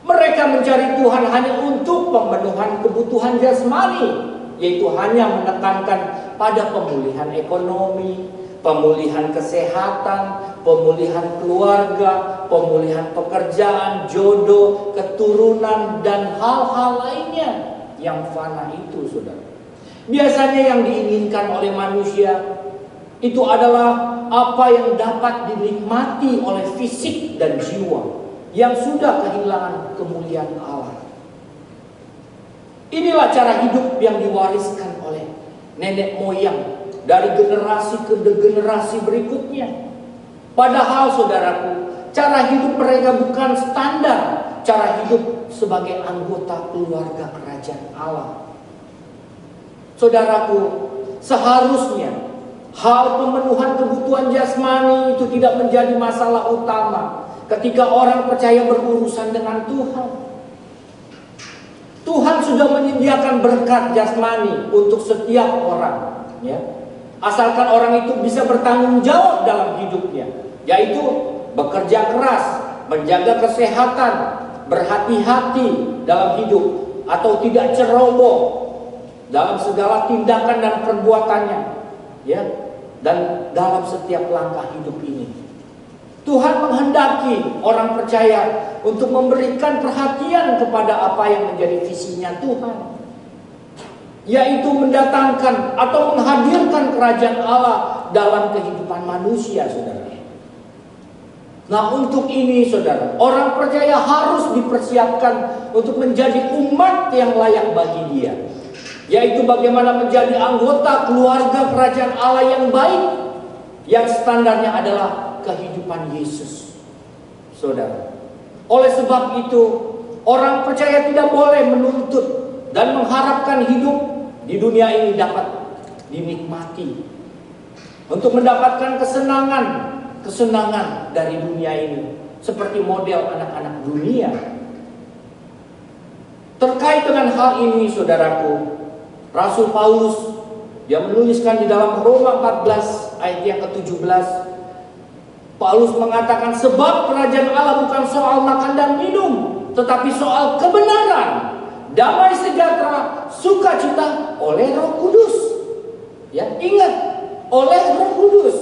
C: Mereka mencari Tuhan hanya untuk pemenuhan kebutuhan jasmani, yaitu hanya menekankan pada pemulihan ekonomi, pemulihan kesehatan, pemulihan keluarga, pemulihan pekerjaan, jodoh, keturunan, dan hal-hal lainnya yang fana itu, saudara. Biasanya yang diinginkan oleh manusia itu adalah apa yang dapat dinikmati oleh fisik dan jiwa yang sudah kehilangan kemuliaan Allah. Inilah cara hidup yang diwariskan oleh nenek moyang dari generasi ke generasi berikutnya. Padahal, saudaraku, cara hidup mereka bukan standar cara hidup sebagai anggota keluarga kerajaan Allah. Saudaraku, seharusnya Hal pemenuhan kebutuhan jasmani itu tidak menjadi masalah utama ketika orang percaya berurusan dengan Tuhan. Tuhan sudah menyediakan berkat jasmani untuk setiap orang, ya. Asalkan orang itu bisa bertanggung jawab dalam hidupnya, yaitu bekerja keras, menjaga kesehatan, berhati-hati dalam hidup, atau tidak ceroboh dalam segala tindakan dan perbuatannya, ya, dan dalam setiap langkah hidup ini. Tuhan menghendaki orang percaya untuk memberikan perhatian kepada apa yang menjadi visinya Tuhan, yaitu mendatangkan atau menghadirkan kerajaan Allah dalam kehidupan manusia, saudara. Nah, untuk ini, saudara, orang percaya harus dipersiapkan untuk menjadi umat yang layak bagi Dia, yaitu bagaimana menjadi anggota keluarga kerajaan Allah yang baik, yang standarnya adalah kehidupan Yesus, saudara. Oleh sebab itu, orang percaya tidak boleh menuntut dan mengharapkan hidup di dunia ini dapat dinikmati untuk mendapatkan kesenangan dari dunia ini, seperti model anak-anak dunia. Terkait dengan hal ini, saudaraku, Rasul Paulus dia menuliskan di dalam Roma 14 ayat yang ke-17. Paulus mengatakan, sebab kerajaan Allah bukan soal makan dan minum, tetapi soal kebenaran, damai sejahtera, sukacita oleh Roh Kudus. Ya, ingat, oleh Roh Kudus.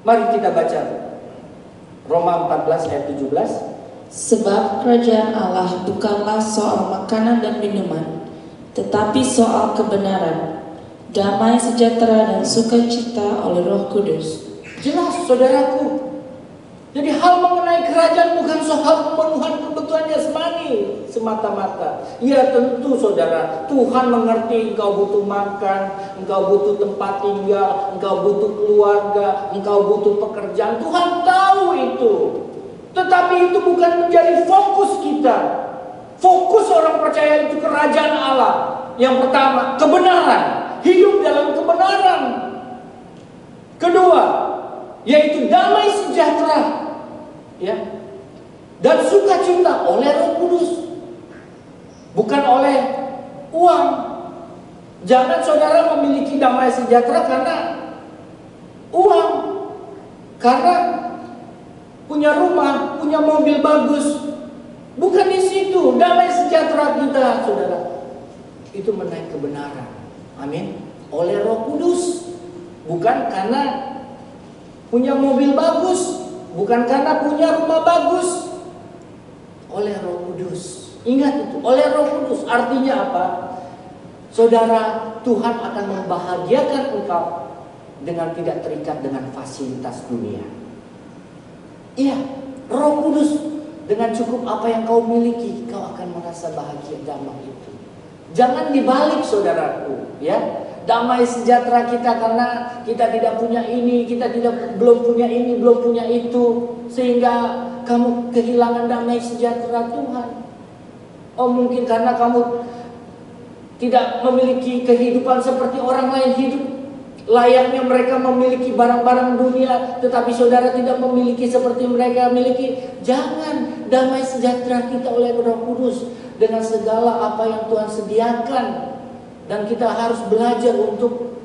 C: Mari kita baca Roma 14 ayat 17.
D: Sebab kerajaan Allah bukanlah soal makanan dan minuman, tetapi soal kebenaran, damai sejahtera dan sukacita oleh Roh Kudus.
C: Jelas, saudaraku. Jadi hal mengenai kerajaan bukan soal pemenuhan kebutuhan jasmani semata-mata. Ya tentu, saudara, Tuhan mengerti engkau butuh makan, engkau butuh tempat tinggal, engkau butuh keluarga, engkau butuh pekerjaan. Tuhan tahu itu. Tetapi itu bukan menjadi fokus kita. Fokus orang percaya itu kerajaan Allah. Yang pertama, kebenaran. Hidup dalam kebenaran. Kedua, yaitu damai sejahtera, ya, dan sukacita oleh Roh Kudus, bukan oleh uang. Jangan saudara memiliki damai sejahtera karena uang, karena punya rumah, punya mobil bagus. Bukan di situ damai sejahtera kita, saudara. Itu menaik kebenaran, amin, oleh Roh Kudus, bukan karena punya mobil bagus, bukan karena punya rumah bagus. Oleh Roh Kudus. Ingat itu, oleh Roh Kudus. Artinya apa? Saudara, Tuhan akan membahagiakan engkau dengan tidak terikat dengan fasilitas dunia. Iya, Roh Kudus, dengan cukup apa yang kau miliki, kau akan merasa bahagia damai itu. Jangan dibalik, saudaraku, ya. Damai sejahtera kita karena kita tidak punya ini, kita belum punya ini, belum punya itu, sehingga kamu kehilangan damai sejahtera Tuhan. Oh, mungkin karena kamu tidak memiliki kehidupan seperti orang lain hidup. Layaknya mereka memiliki barang-barang dunia, tetapi saudara tidak memiliki seperti mereka miliki. Jangan, damai sejahtera kita oleh Roh Kudus dengan segala apa yang Tuhan sediakan. Dan kita harus belajar untuk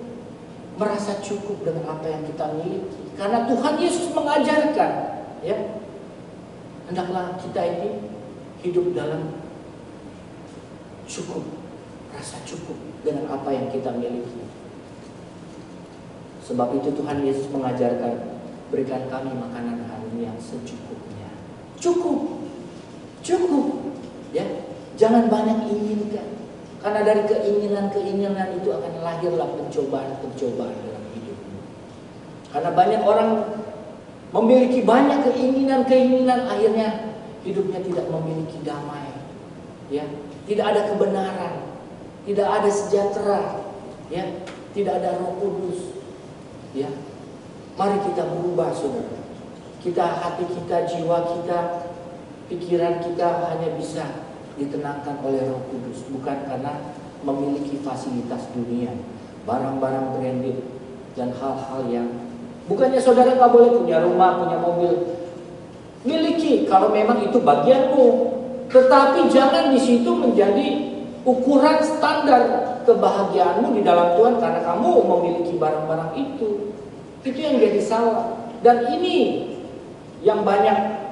C: merasa cukup dengan apa yang kita miliki. Karena Tuhan Yesus mengajarkan, ya, hendaklah kita ini hidup dalam cukup, rasa cukup dengan apa yang kita miliki. Sebab itu Tuhan Yesus mengajarkan, berikan kami makanan hari yang secukupnya. Cukup, cukup, ya, jangan banyak inginkan. Karena dari keinginan-keinginan itu akan lahirlah pencobaan-pencobaan dalam hidupmu. Karena banyak orang memiliki banyak keinginan-keinginan, akhirnya hidupnya tidak memiliki damai, ya, tidak ada kebenaran, tidak ada sejahtera, ya, tidak ada Roh Kudus, ya. Mari kita berubah, saudara. Hati kita, jiwa kita, pikiran kita hanya bisa ditenangkan oleh Roh Kudus, bukan karena memiliki fasilitas dunia, barang-barang branded, dan hal-hal yang bukannya saudara nggak boleh punya rumah, punya mobil, miliki kalau memang itu bagianmu, tetapi jangan di situ menjadi ukuran standar kebahagiaanmu di dalam Tuhan karena kamu memiliki barang-barang itu. Itu yang jadi salah. Dan ini yang banyak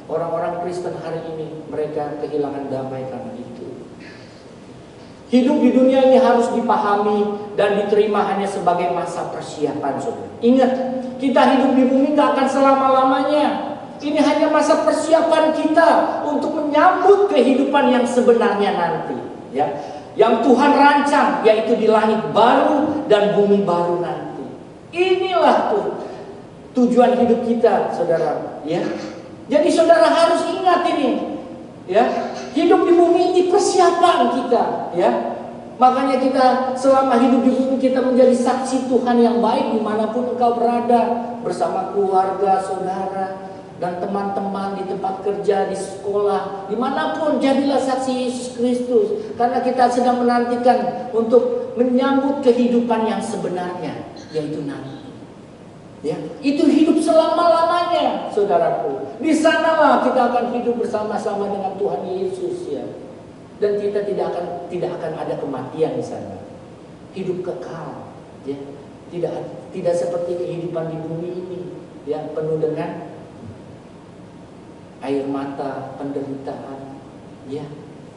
C: orang-orang Kristen hari ini, mereka kehilangan damai karena itu. Hidup di dunia ini harus dipahami dan diterima hanya sebagai masa persiapan, saudara. Ingat, kita hidup di bumi gak akan selama-lamanya. Ini hanya masa persiapan kita untuk menyambut kehidupan yang sebenarnya nanti, ya. Yang Tuhan rancang, yaitu di langit baru dan bumi baru nanti. Inilah tuh tujuan hidup kita, saudara, ya. Jadi saudara harus ingat ini, ya. Hidup di bumi ini persiapan kita, ya. Makanya kita selama hidup di bumi kita menjadi saksi Tuhan yang baik dimanapun engkau berada, bersama keluarga, saudara, dan teman-teman di tempat kerja, di sekolah, dimanapun jadilah saksi Yesus Kristus. Karena kita sedang menantikan untuk menyambut kehidupan yang sebenarnya, yaitu nanti. Ya, itu hidup selama-lamanya, saudaraku. Di sanalah kita akan hidup bersama-sama dengan Tuhan Yesus, ya. Dan kita tidak akan ada kematian di sana. Hidup kekal, ya. Tidak seperti kehidupan di bumi ini, ya, penuh dengan air mata, penderitaan, ya.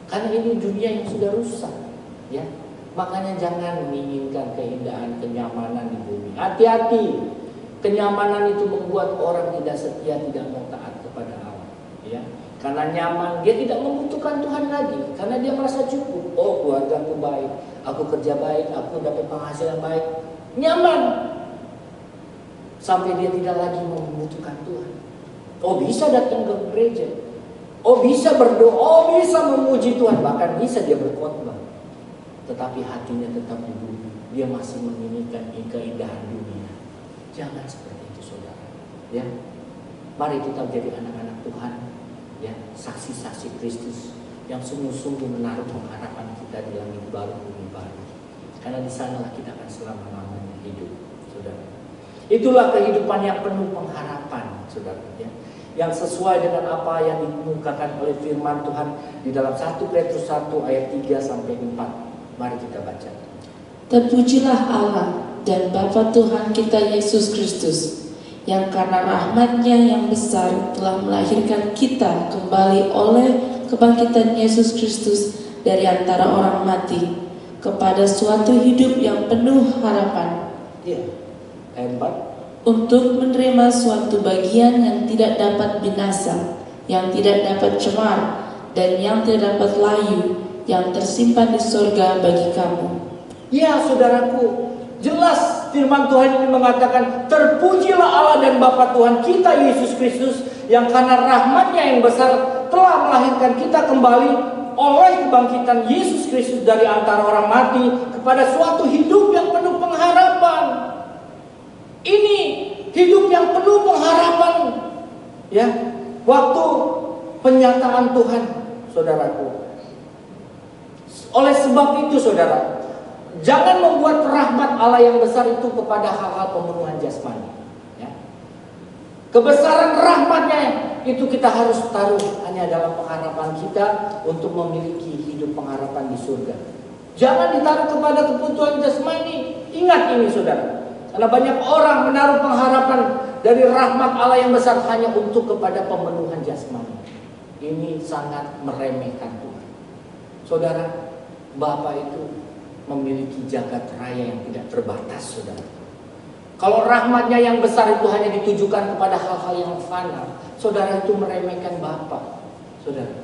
C: Karena ini dunia yang sudah rusak, ya. Makanya jangan menginginkan keindahan, kenyamanan di bumi. Hati-hati. Kenyamanan itu membuat orang tidak setia, tidak mau taat kepada Allah, ya. Karena nyaman, dia tidak membutuhkan Tuhan lagi, karena dia merasa cukup. Oh, keluargaku baik, aku kerja baik, aku dapat penghasilan baik, nyaman. Sampai dia tidak lagi membutuhkan Tuhan. Oh, bisa datang ke gereja, oh bisa berdoa, oh bisa memuji Tuhan, bahkan bisa dia berkhotbah. Tetapi hatinya tetap di bumi, dia masih menginginkan keindahan dunia. Jangan seperti itu, saudara, ya. Mari kita menjadi anak-anak Tuhan, ya, saksi-saksi Kristus yang sungguh-sungguh menaruh pengharapan kita di langit baru, bumi baru. Karena di sanalah kita akan selama-lamanya hidup, saudara. Itulah kehidupan yang penuh pengharapan, saudara, ya, yang sesuai dengan apa yang dikemukakan oleh firman Tuhan di dalam 1 Petrus 1 ayat 3 sampai 4. Mari kita baca.
D: Terpujilah Allah dan Bapa Tuhan kita Yesus Kristus, yang karena rahmat-Nya yang besar telah melahirkan kita kembali oleh kebangkitan Yesus Kristus dari antara orang mati kepada suatu hidup yang penuh harapan.
C: Ya. Ayat 4.
D: Untuk menerima suatu bagian yang tidak dapat binasa, yang tidak dapat cemar, dan yang tidak dapat layu, yang tersimpan di surga bagi kamu.
C: Ya, saudaraku, jelas firman Tuhan ini mengatakan, terpujilah Allah dan Bapa Tuhan kita Yesus Kristus, yang karena rahmat-Nya yang besar telah melahirkan kita kembali oleh kebangkitan Yesus Kristus dari antara orang mati kepada suatu hidup yang penuh pengharapan. Ini hidup yang penuh pengharapan, ya. Waktu penyataan Tuhan, saudaraku. Oleh sebab itu, saudara, jangan membuat rahmat Allah yang besar itu kepada hal-hal pemenuhan jasmani, ya. Kebesaran rahmat-Nya itu kita harus taruh hanya dalam pengharapan kita untuk memiliki hidup pengharapan di surga. Jangan ditaruh kepada kebutuhan jasmani. Ingat ini, saudara. Karena banyak orang menaruh pengharapan dari rahmat Allah yang besar hanya untuk kepada pemenuhan jasmani. Ini sangat meremehkan Tuhan. Saudara, Bapa itu memiliki jagat raya yang tidak terbatas, saudara. Kalau rahmat-Nya yang besar itu hanya ditujukan kepada hal-hal yang fana, saudara, itu meremehkan Bapa, saudara.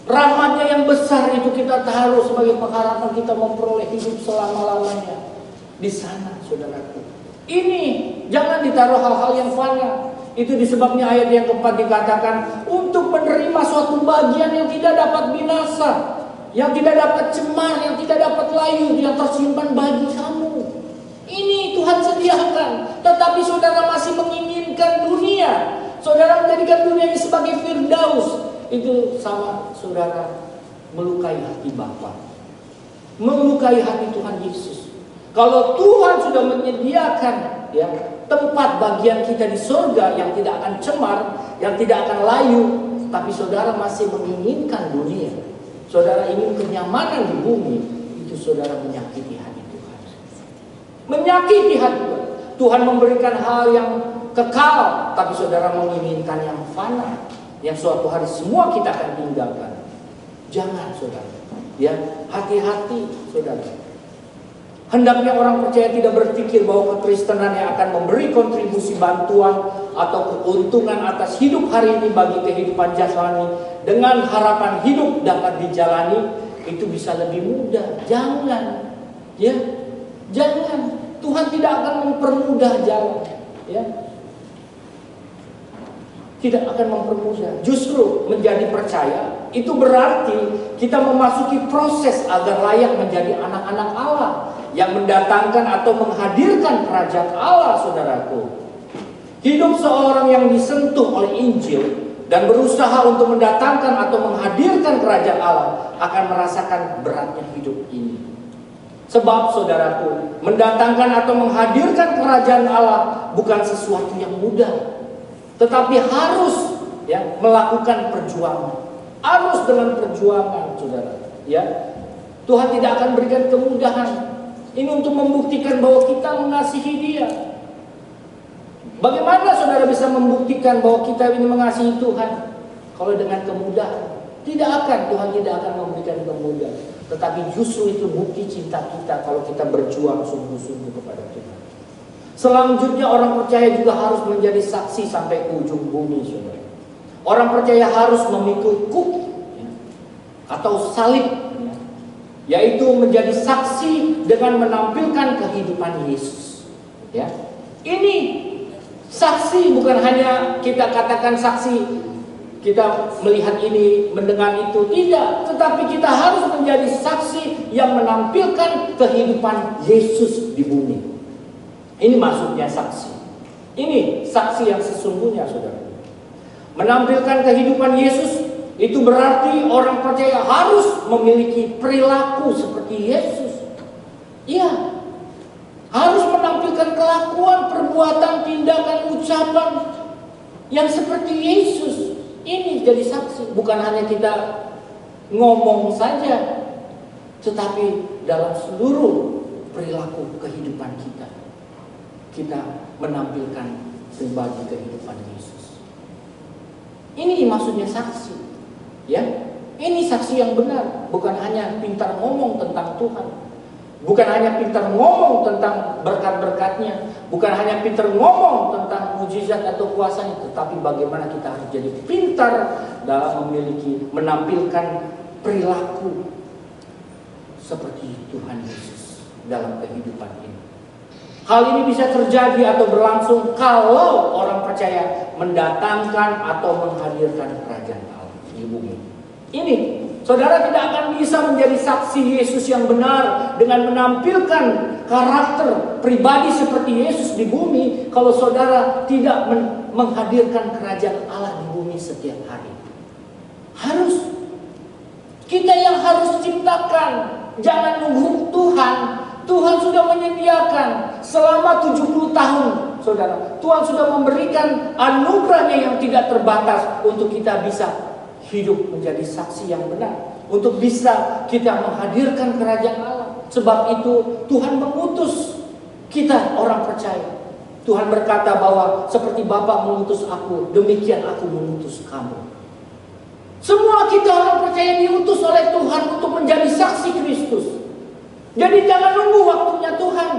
C: Rahmat-Nya yang besar itu kita taruh sebagai pengharapan kita memperoleh hidup selama-lamanya di sana, saudaraku. Ini jangan ditaruh hal-hal yang fana. Itu disebabnya ayat yang keempat dikatakan untuk menerima suatu bagian yang tidak dapat binasa, yang tidak dapat cemar, yang tidak dapat layu, yang tersimpan bagi kamu. Ini Tuhan sediakan. Tetapi saudara masih menginginkan dunia. Saudara menjadikan dunia ini sebagai firdaus. Itu sama saudara melukai hati Bapa, melukai hati Tuhan Yesus. Kalau Tuhan sudah menyediakan ya tempat bagian kita di surga yang tidak akan cemar, yang tidak akan layu, tapi saudara masih menginginkan dunia, saudara ingin kenyamanan di bumi, itu saudara menyakiti hati Tuhan. Menyakiti hati Tuhan. Tuhan memberikan hal yang kekal, tapi saudara menginginkan yang fana, yang suatu hari semua kita akan tinggalkan. Jangan saudara, ya hati-hati saudara. Hendaknya orang percaya tidak berpikir bahwa kekristenan yang akan memberi kontribusi bantuan atau keuntungan atas hidup hari ini bagi kehidupan jasmani dengan harapan hidup dapat dijalani itu bisa lebih mudah. Jangan, ya, jangan. Tuhan tidak akan mempermudah jalan, ya. Tidak akan mempermudah. Justru menjadi percaya itu berarti kita memasuki proses agar layak menjadi anak-anak Allah yang mendatangkan atau menghadirkan kerajaan Allah, saudaraku. Hidup seorang yang disentuh oleh Injil dan berusaha untuk mendatangkan atau menghadirkan kerajaan Allah akan merasakan beratnya hidup ini. Sebab saudaraku, mendatangkan atau menghadirkan kerajaan Allah bukan sesuatu yang mudah, tetapi harus ya melakukan perjuangan. Harus dengan perjuangan, saudara. Ya, Tuhan tidak akan berikan kemudahan. Ini untuk membuktikan bahwa kita mengasihi Dia. Bagaimana saudara bisa membuktikan bahwa kita ini mengasihi Tuhan? Kalau dengan kemudahan, tidak akan, Tuhan tidak akan memberikan kemudahan. Tetapi justru itu bukti cinta kita kalau kita berjuang sungguh-sungguh kepada Tuhan. Selanjutnya orang percaya juga harus menjadi saksi sampai ke ujung bumi, saudara. Orang percaya harus memikul kuk ya, atau salib, ya, yaitu menjadi saksi dengan menampilkan kehidupan Yesus. Ya, ini saksi bukan hanya kita katakan saksi, kita melihat ini, mendengar itu, tidak. Tetapi kita harus menjadi saksi yang menampilkan kehidupan Yesus di bumi. Ini maksudnya saksi. Ini saksi yang sesungguhnya, saudara. Menampilkan kehidupan Yesus itu berarti orang percaya harus memiliki perilaku seperti Yesus. Iya, harus menampilkan kelakuan, perbuatan, tindakan, ucapan yang seperti Yesus. Ini jadi saksi. Bukan hanya kita ngomong saja, tetapi dalam seluruh perilaku kehidupan kita, kita menampilkan pribadi kehidupan Yesus. Ini maksudnya saksi. Ya, ini saksi yang benar. Bukan hanya pintar ngomong tentang Tuhan, bukan hanya pintar ngomong tentang berkat-berkatnya, bukan hanya pintar ngomong tentang mujizat atau kuasanya, tetapi bagaimana kita harus jadi pintar dalam menampilkan perilaku seperti Tuhan Yesus dalam kehidupan ini. Hal ini bisa terjadi atau berlangsung kalau orang percaya mendatangkan atau menghadirkan kerajaan Allah di bumi. Ini, saudara tidak akan bisa menjadi saksi Yesus yang benar dengan menampilkan karakter pribadi seperti Yesus di bumi kalau saudara tidak menghadirkan kerajaan Allah di bumi setiap hari. Harus. Kita yang harus ciptakan. Jangan nunggu Tuhan. Tuhan sudah menyediakan selama 70 tahun, saudara. Tuhan sudah memberikan anugerahnya yang tidak terbatas untuk kita bisa hidup menjadi saksi yang benar, untuk bisa kita menghadirkan kerajaan Allah. Sebab itu Tuhan mengutus kita orang percaya. Tuhan berkata bahwa seperti Bapa mengutus aku, demikian aku mengutus kamu. Semua kita orang percaya diutus oleh Tuhan untuk menjadi saksi Kristus. Jadi jangan nunggu waktunya Tuhan.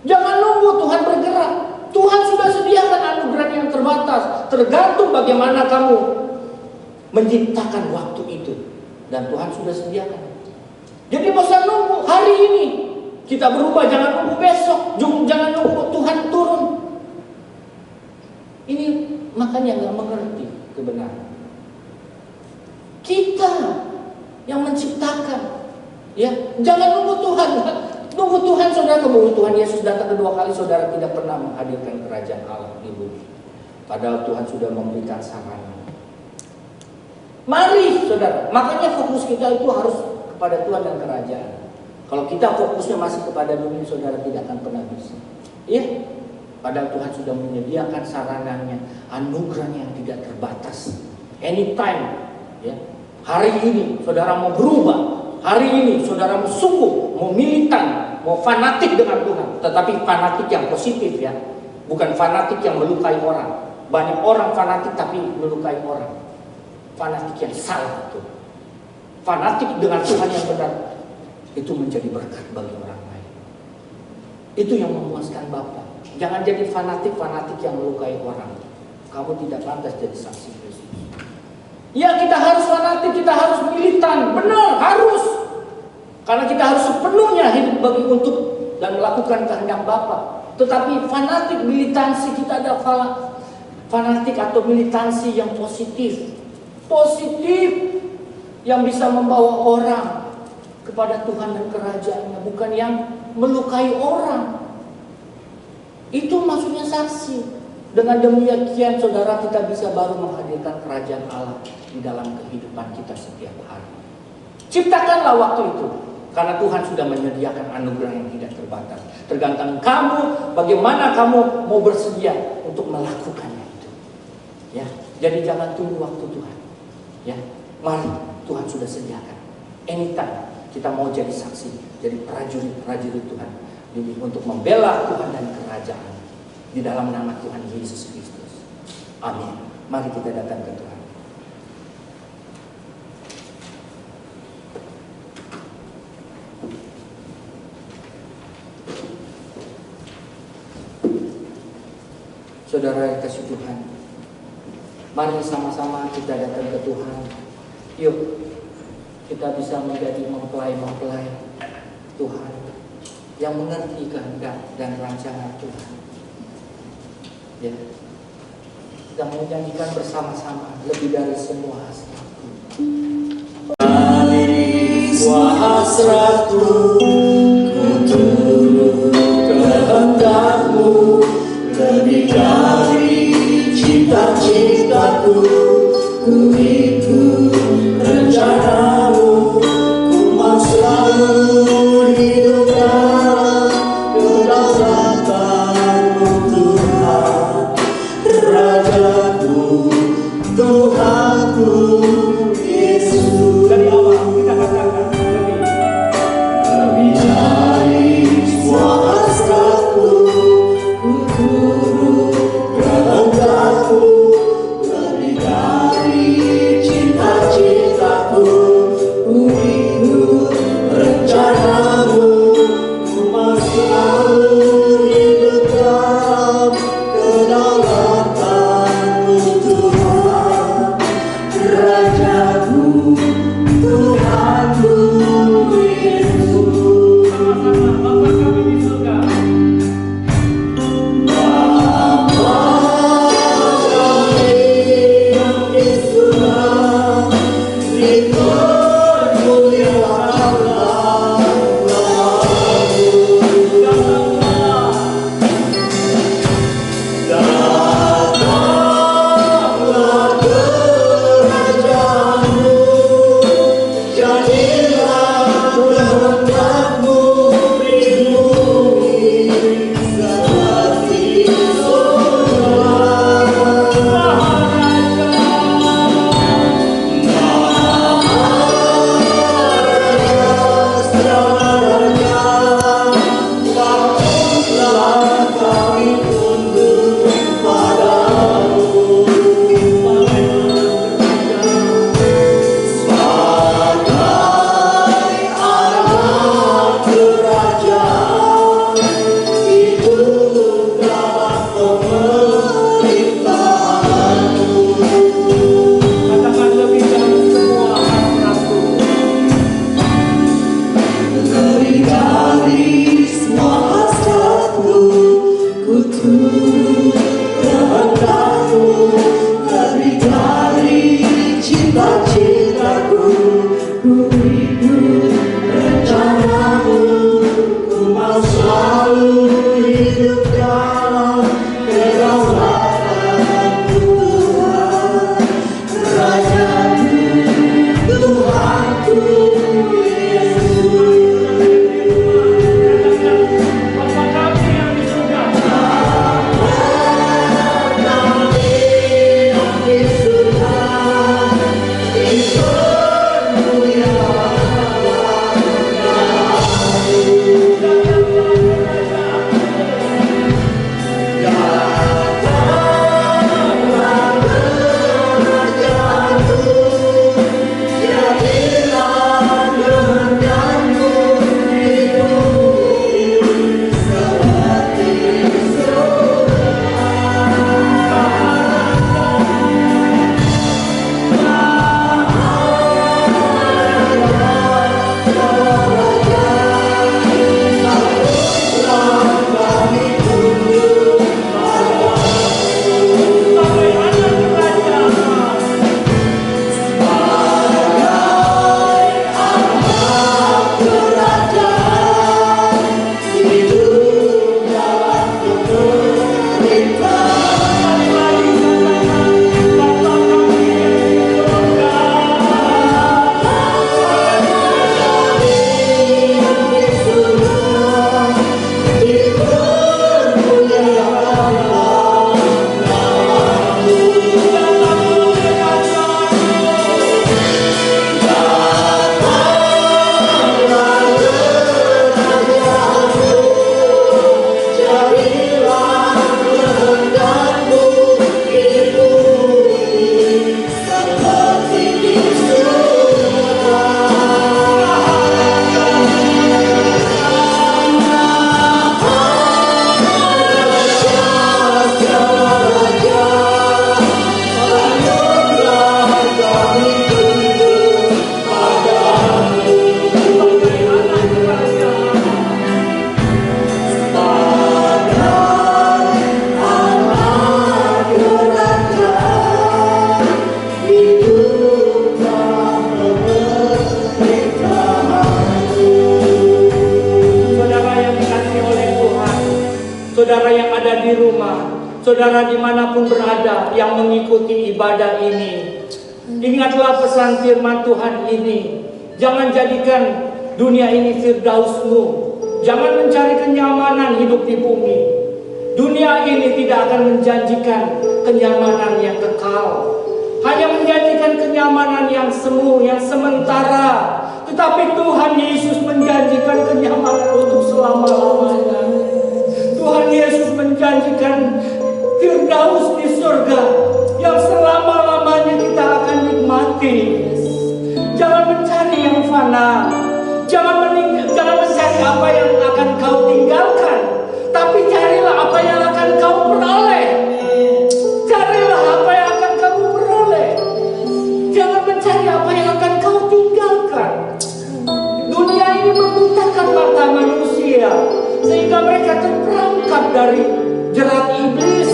C: Jangan nunggu Tuhan bergerak. Tuhan sudah sediakan anugerah yang terbatas. Tergantung bagaimana kamu menciptakan waktu itu. Dan Tuhan sudah sediakan. Jadi tidak usah nunggu hari ini. Kita berubah, jangan nunggu besok. Jangan nunggu Tuhan turun. Ini makanya nggak mengerti kebenaran. Kita yang menciptakan. Ya, jangan nunggu Tuhan. Nunggu Tuhan, saudara. Nunggu Tuhan Yesus datang kedua kali, saudara tidak pernah menghadirkan kerajaan Allah di bumi. Padahal Tuhan sudah memberikan sarana. Mari, saudara. Makanya fokus kita itu harus kepada Tuhan dan kerajaan. Kalau kita fokusnya masih kepada dunia, saudara tidak akan pernah bisa. Iya, padahal Tuhan sudah menyediakan sarananya, anugerahnya yang tidak terbatas. Anytime, ya. Hari ini saudara mau berubah, hari ini saudara mau sungguh, mau militan, mau fanatik dengan Tuhan, tetapi fanatik yang positif ya, bukan fanatik yang melukai orang. Banyak orang fanatik tapi melukai orang. Fanatik yang salah itu. Fanatik dengan Tuhan yang benar itu menjadi berkat bagi orang lain. Itu yang memuaskan Bapa. Jangan jadi fanatik yang melukai orang. Kamu tidak pantas jadi saksi Kristus. Ya, kita harus fanatik, kita harus militan, benar, harus. Karena kita harus sepenuhnya hidup bagi untuk dan melakukan kehendak Bapa. Tetapi fanatik militansi, kita ada fanatik atau militansi yang positif. Positif yang bisa membawa orang kepada Tuhan dan kerajaannya, bukan yang melukai orang. Itu maksudnya saksi. Dengan demikian saudara, kita bisa baru menghadirkan kerajaan Allah di dalam kehidupan kita setiap hari. Ciptakanlah waktu itu, karena Tuhan sudah menyediakan anugerah yang tidak terbatas. Tergantung kamu, bagaimana kamu mau bersedia untuk melakukannya itu. Ya, jadi jangan tunggu waktu Tuhan. Ya, mari, Tuhan sudah sediakan. Anytime kita mau jadi saksi, jadi prajurit Tuhan, untuk membela Tuhan dan kerajaan di dalam nama Tuhan Yesus Kristus. Amin. Mari kita datang ke Tuhan. Saudara yang kasih Tuhan, mari sama-sama kita datang ke Tuhan. Yuk, kita bisa menjadi mempelai-mempelai Tuhan yang mengerti kehendak dan rancangan Tuhan. Ya, kita menyanyikan bersama-sama lebih dari semua hasratku.
E: Dari semua hasratku, ku turut kehendak-Mu, lebih dari cita-citaku, ku ikut rencana-Mu, ku mau selalu hidup dalam kedaulatan-Mu Tuhan, Rajaku, Tuhanku, Yesus.
C: Dari awal kita katakan lebih saudara yang ada di rumah, saudara dimanapun berada yang mengikuti ibadah ini, ingatlah pesan firman Tuhan ini. Jangan jadikan dunia ini firdausmu. Jangan mencari kenyamanan hidup di bumi. Dunia ini tidak akan menjanjikan kenyamanan yang kekal, hanya menjanjikan kenyamanan yang semu, yang sementara. Tetapi Tuhan Yesus menjanjikan kenyamanan untuk selama-lamanya. Tuhan Yesus menjanjikan firdaus di surga yang selama-lamanya kita akan nikmati. Jangan mencari yang fana, jangan mencari apa yang akan kau tinggalkan, tapi carilah apa yang akan kau peroleh. Carilah apa yang akan kamu peroleh. Jangan mencari apa yang akan kau tinggalkan. Dunia ini membutakan mata manusia, sehingga mereka terperangkap dari jerat iblis,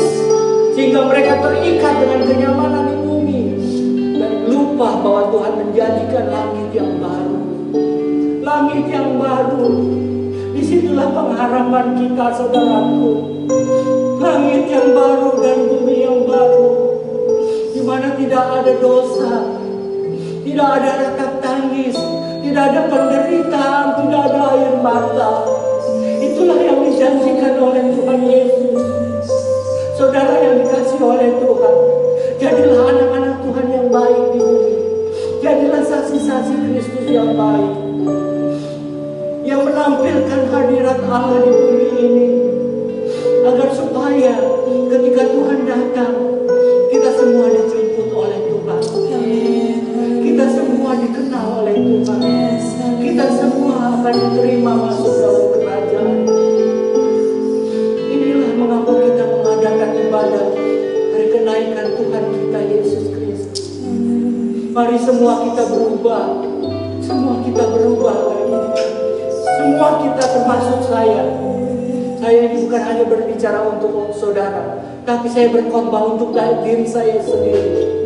C: sehingga mereka terikat dengan kenyamanan di bumi, dan lupa bahwa Tuhan menjanjikan langit yang baru. Langit yang baru, disitulah pengharapan kita, saudaraku. Langit yang baru dan bumi yang baru, di mana tidak ada dosa, tidak ada ratap tangis, tidak ada penderitaan, tidak ada air mata. Itulah yang dijanjikan oleh Tuhan Yesus. Saudara yang dikasihi oleh Tuhan, jadilah anak-anak Tuhan yang baik di bumi. Jadilah saksi-saksi Kristus yang baik, yang menampilkan hadirat Allah di bumi ini, agar supaya ketika Tuhan datang, kita semua dijemput oleh Tuhan. Kita semua dikenal oleh Tuhan. Kita semua akan diterima masuk dalam kerajaan. Inilah mengapa kita mengadakan ibadah hari kenaikan Tuhan kita Yesus Kristus. Mari semua kita berubah. Semua kita berubah hari ini. Semua kita, termasuk saya. Saya ini bukan hanya berbicara untuk saudara, tapi saya berkhotbah untuk diri saya sendiri.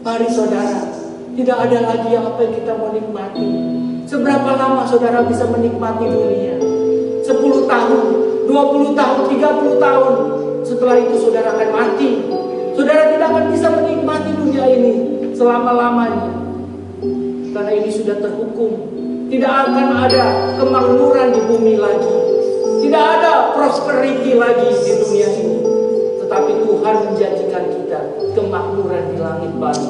C: Mari saudara, tidak ada lagi apa yang kita mau nikmati. Seberapa lama saudara bisa menikmati dunia? 10 tahun, 20 tahun, 30 tahun. Setelah itu saudara akan mati. Saudara tidak akan bisa menikmati dunia ini selama-lamanya, karena ini sudah terhukum. Tidak akan ada kemakmuran di bumi lagi. Tidak ada prosperity lagi di dunia ini. Tetapi Tuhan menjanjikan kita kemakmuran di langit baru.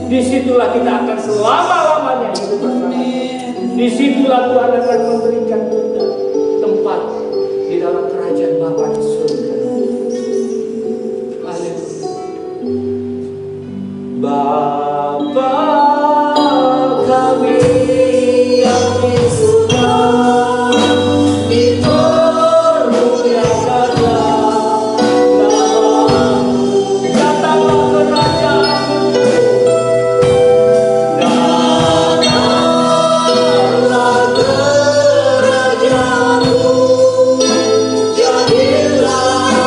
C: Disitulah kita akan selama-lamanya hidup bersama. Disitulah Tuhan akan memberikan kita tempat di dalam kerajaan Bapa di surga. Haleluya. Bapa kami yang di surga,
E: Jadilah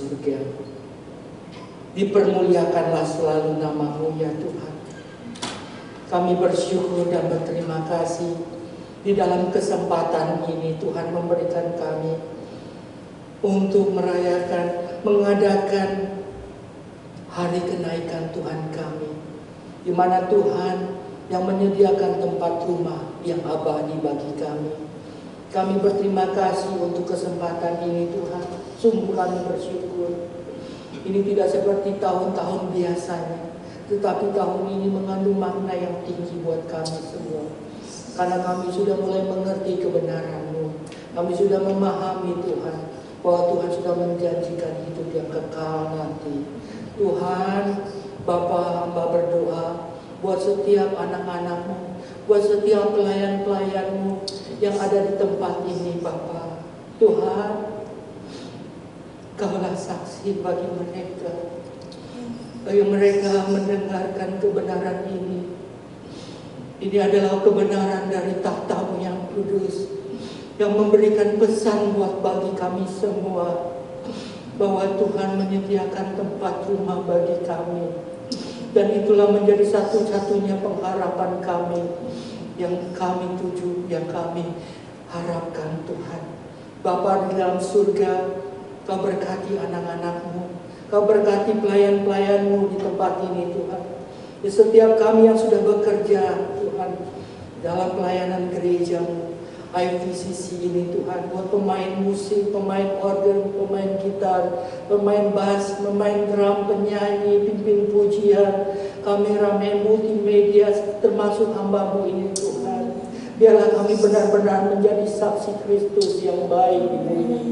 C: surga. Dipermuliakanlah selalu nama-Mu ya Tuhan. Kami bersyukur dan berterima kasih di dalam kesempatan ini Tuhan memberikan kami untuk mengadakan hari kenaikan Tuhan kami, di mana Tuhan yang menyediakan tempat rumah yang abadi bagi kami. Kami berterima kasih untuk kesempatan ini Tuhan. Sungguh kami bersyukur. Ini tidak seperti tahun-tahun biasanya, tetapi tahun ini mengandung makna yang tinggi buat kami semua. Karena kami sudah mulai mengerti kebenaran-Mu. Kami sudah memahami Tuhan, bahwa Tuhan sudah menjanjikan hidup yang kekal nanti. Tuhan, Bapa, hamba berdoa buat setiap anak-anak-Mu, buat setiap pelayan-pelayan-Mu yang ada di tempat ini Bapa. Tuhan, Kaulah saksi bagi mereka, bagi mereka mendengarkan kebenaran ini. Ini adalah kebenaran dari tahta-Mu yang kudus, yang memberikan pesan buat bagi kami semua, bahwa Tuhan menyediakan tempat rumah bagi kami. Dan itulah menjadi satu-satunya pengharapan kami, yang kami tuju, yang kami harapkan Tuhan. Bapa di dalam surga, Kau berkati anak-anak-Mu, Kau berkati pelayan-pelayan-Mu di tempat ini Tuhan. Di setiap kami yang sudah bekerja Tuhan dalam pelayanan gereja-Mu, IVCC ini Tuhan, buat pemain musik, pemain organ, pemain gitar, pemain bass, pemain drum, penyanyi, pimpin pujian, kameramen, multimedia, termasuk hamba-Mu ini Tuhan. Biarlah kami benar-benar menjadi saksi Kristus yang baik di bumi.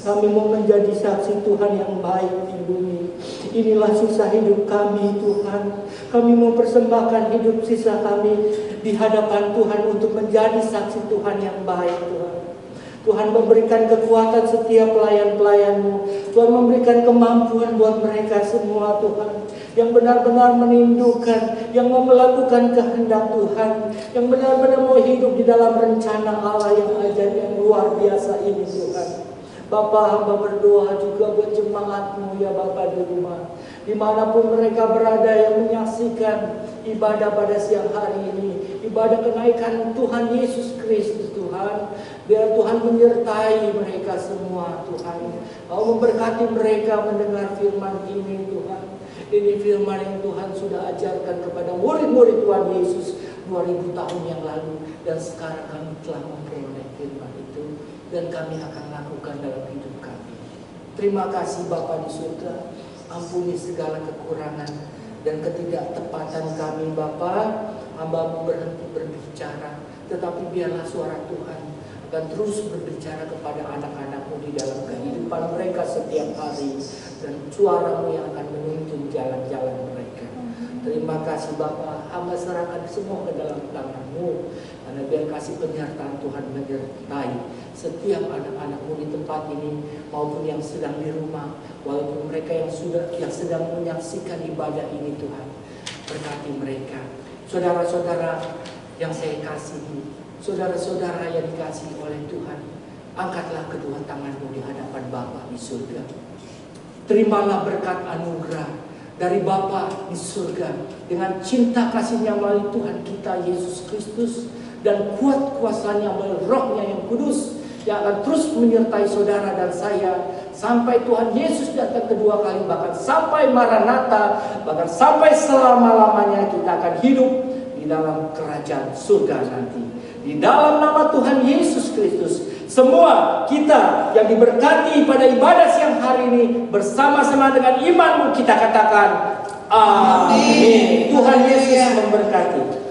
C: Kami mau menjadi saksi Tuhan yang baik di bumi. Inilah sisa hidup kami Tuhan. Kami mau persembahkan hidup sisa kami di hadapan Tuhan untuk menjadi saksi Tuhan yang baik Tuhan. Tuhan memberikan kekuatan setiap pelayan-pelayan-Mu. Tuhan memberikan kemampuan buat mereka semua Tuhan, yang benar-benar menindukkan, yang mau melakukan kehendak Tuhan, yang benar-benar mau hidup di dalam rencana Allah yang ajaib, yang luar biasa ini Tuhan. Bapa, hamba berdoa juga buat jemaat-Mu ya Bapa di rumah, dimanapun mereka berada yang menyaksikan ibadah pada siang hari ini, ibadah kenaikan Tuhan Yesus Kristus Tuhan. Biar Tuhan menyertai mereka semua Tuhan. Kau memberkati mereka mendengar firman ini Tuhan. Ini firman yang Tuhan sudah ajarkan kepada murid-murid Tuhan Yesus 2000 tahun yang lalu, dan sekarang kami telah memperoleh firman itu, dan kami akan lakukan dalam hidup kami. Terima kasih Bapa di surga. Ampuni segala kekurangan dan ketidaktepatan kami Bapa. Hamba-Mu berhenti berbicara, tetapi biarlah suara Tuhan akan terus berbicara kepada anak-anak-Mu di dalam kehidupan mereka setiap hari, dan suara-Mu yang akan menuntun jalan-jalan mereka. Terima kasih Bapa, hamba serahkan semua ke dalam tangan-Mu, karena biar kasih penyertaan Tuhan menyertai setiap anak-anak-Mu di tempat ini maupun yang sedang di rumah, walaupun mereka yang sedang menyaksikan ibadah ini Tuhan. Berkati mereka. Saudara-saudara yang saya kasihi, saudara-saudara yang dikasihi oleh Tuhan, angkatlah kedua tangan-Mu di hadapan Bapa di surga. Terimalah berkat anugerah dari Bapa di surga dengan cinta kasih-Nya melalui Tuhan kita Yesus Kristus, dan kuat kuasanya melalui Roh-Nya yang kudus, yang akan terus menyertai saudara dan saya sampai Tuhan Yesus datang kedua kali, bahkan sampai Maranatha, bahkan sampai selama-lamanya kita akan hidup di dalam kerajaan surga nanti. Di dalam nama Tuhan Yesus Kristus, semua kita yang diberkati pada ibadah siang hari ini, bersama-sama dengan imanmu kita katakan amin. Tuhan Yesus memberkati.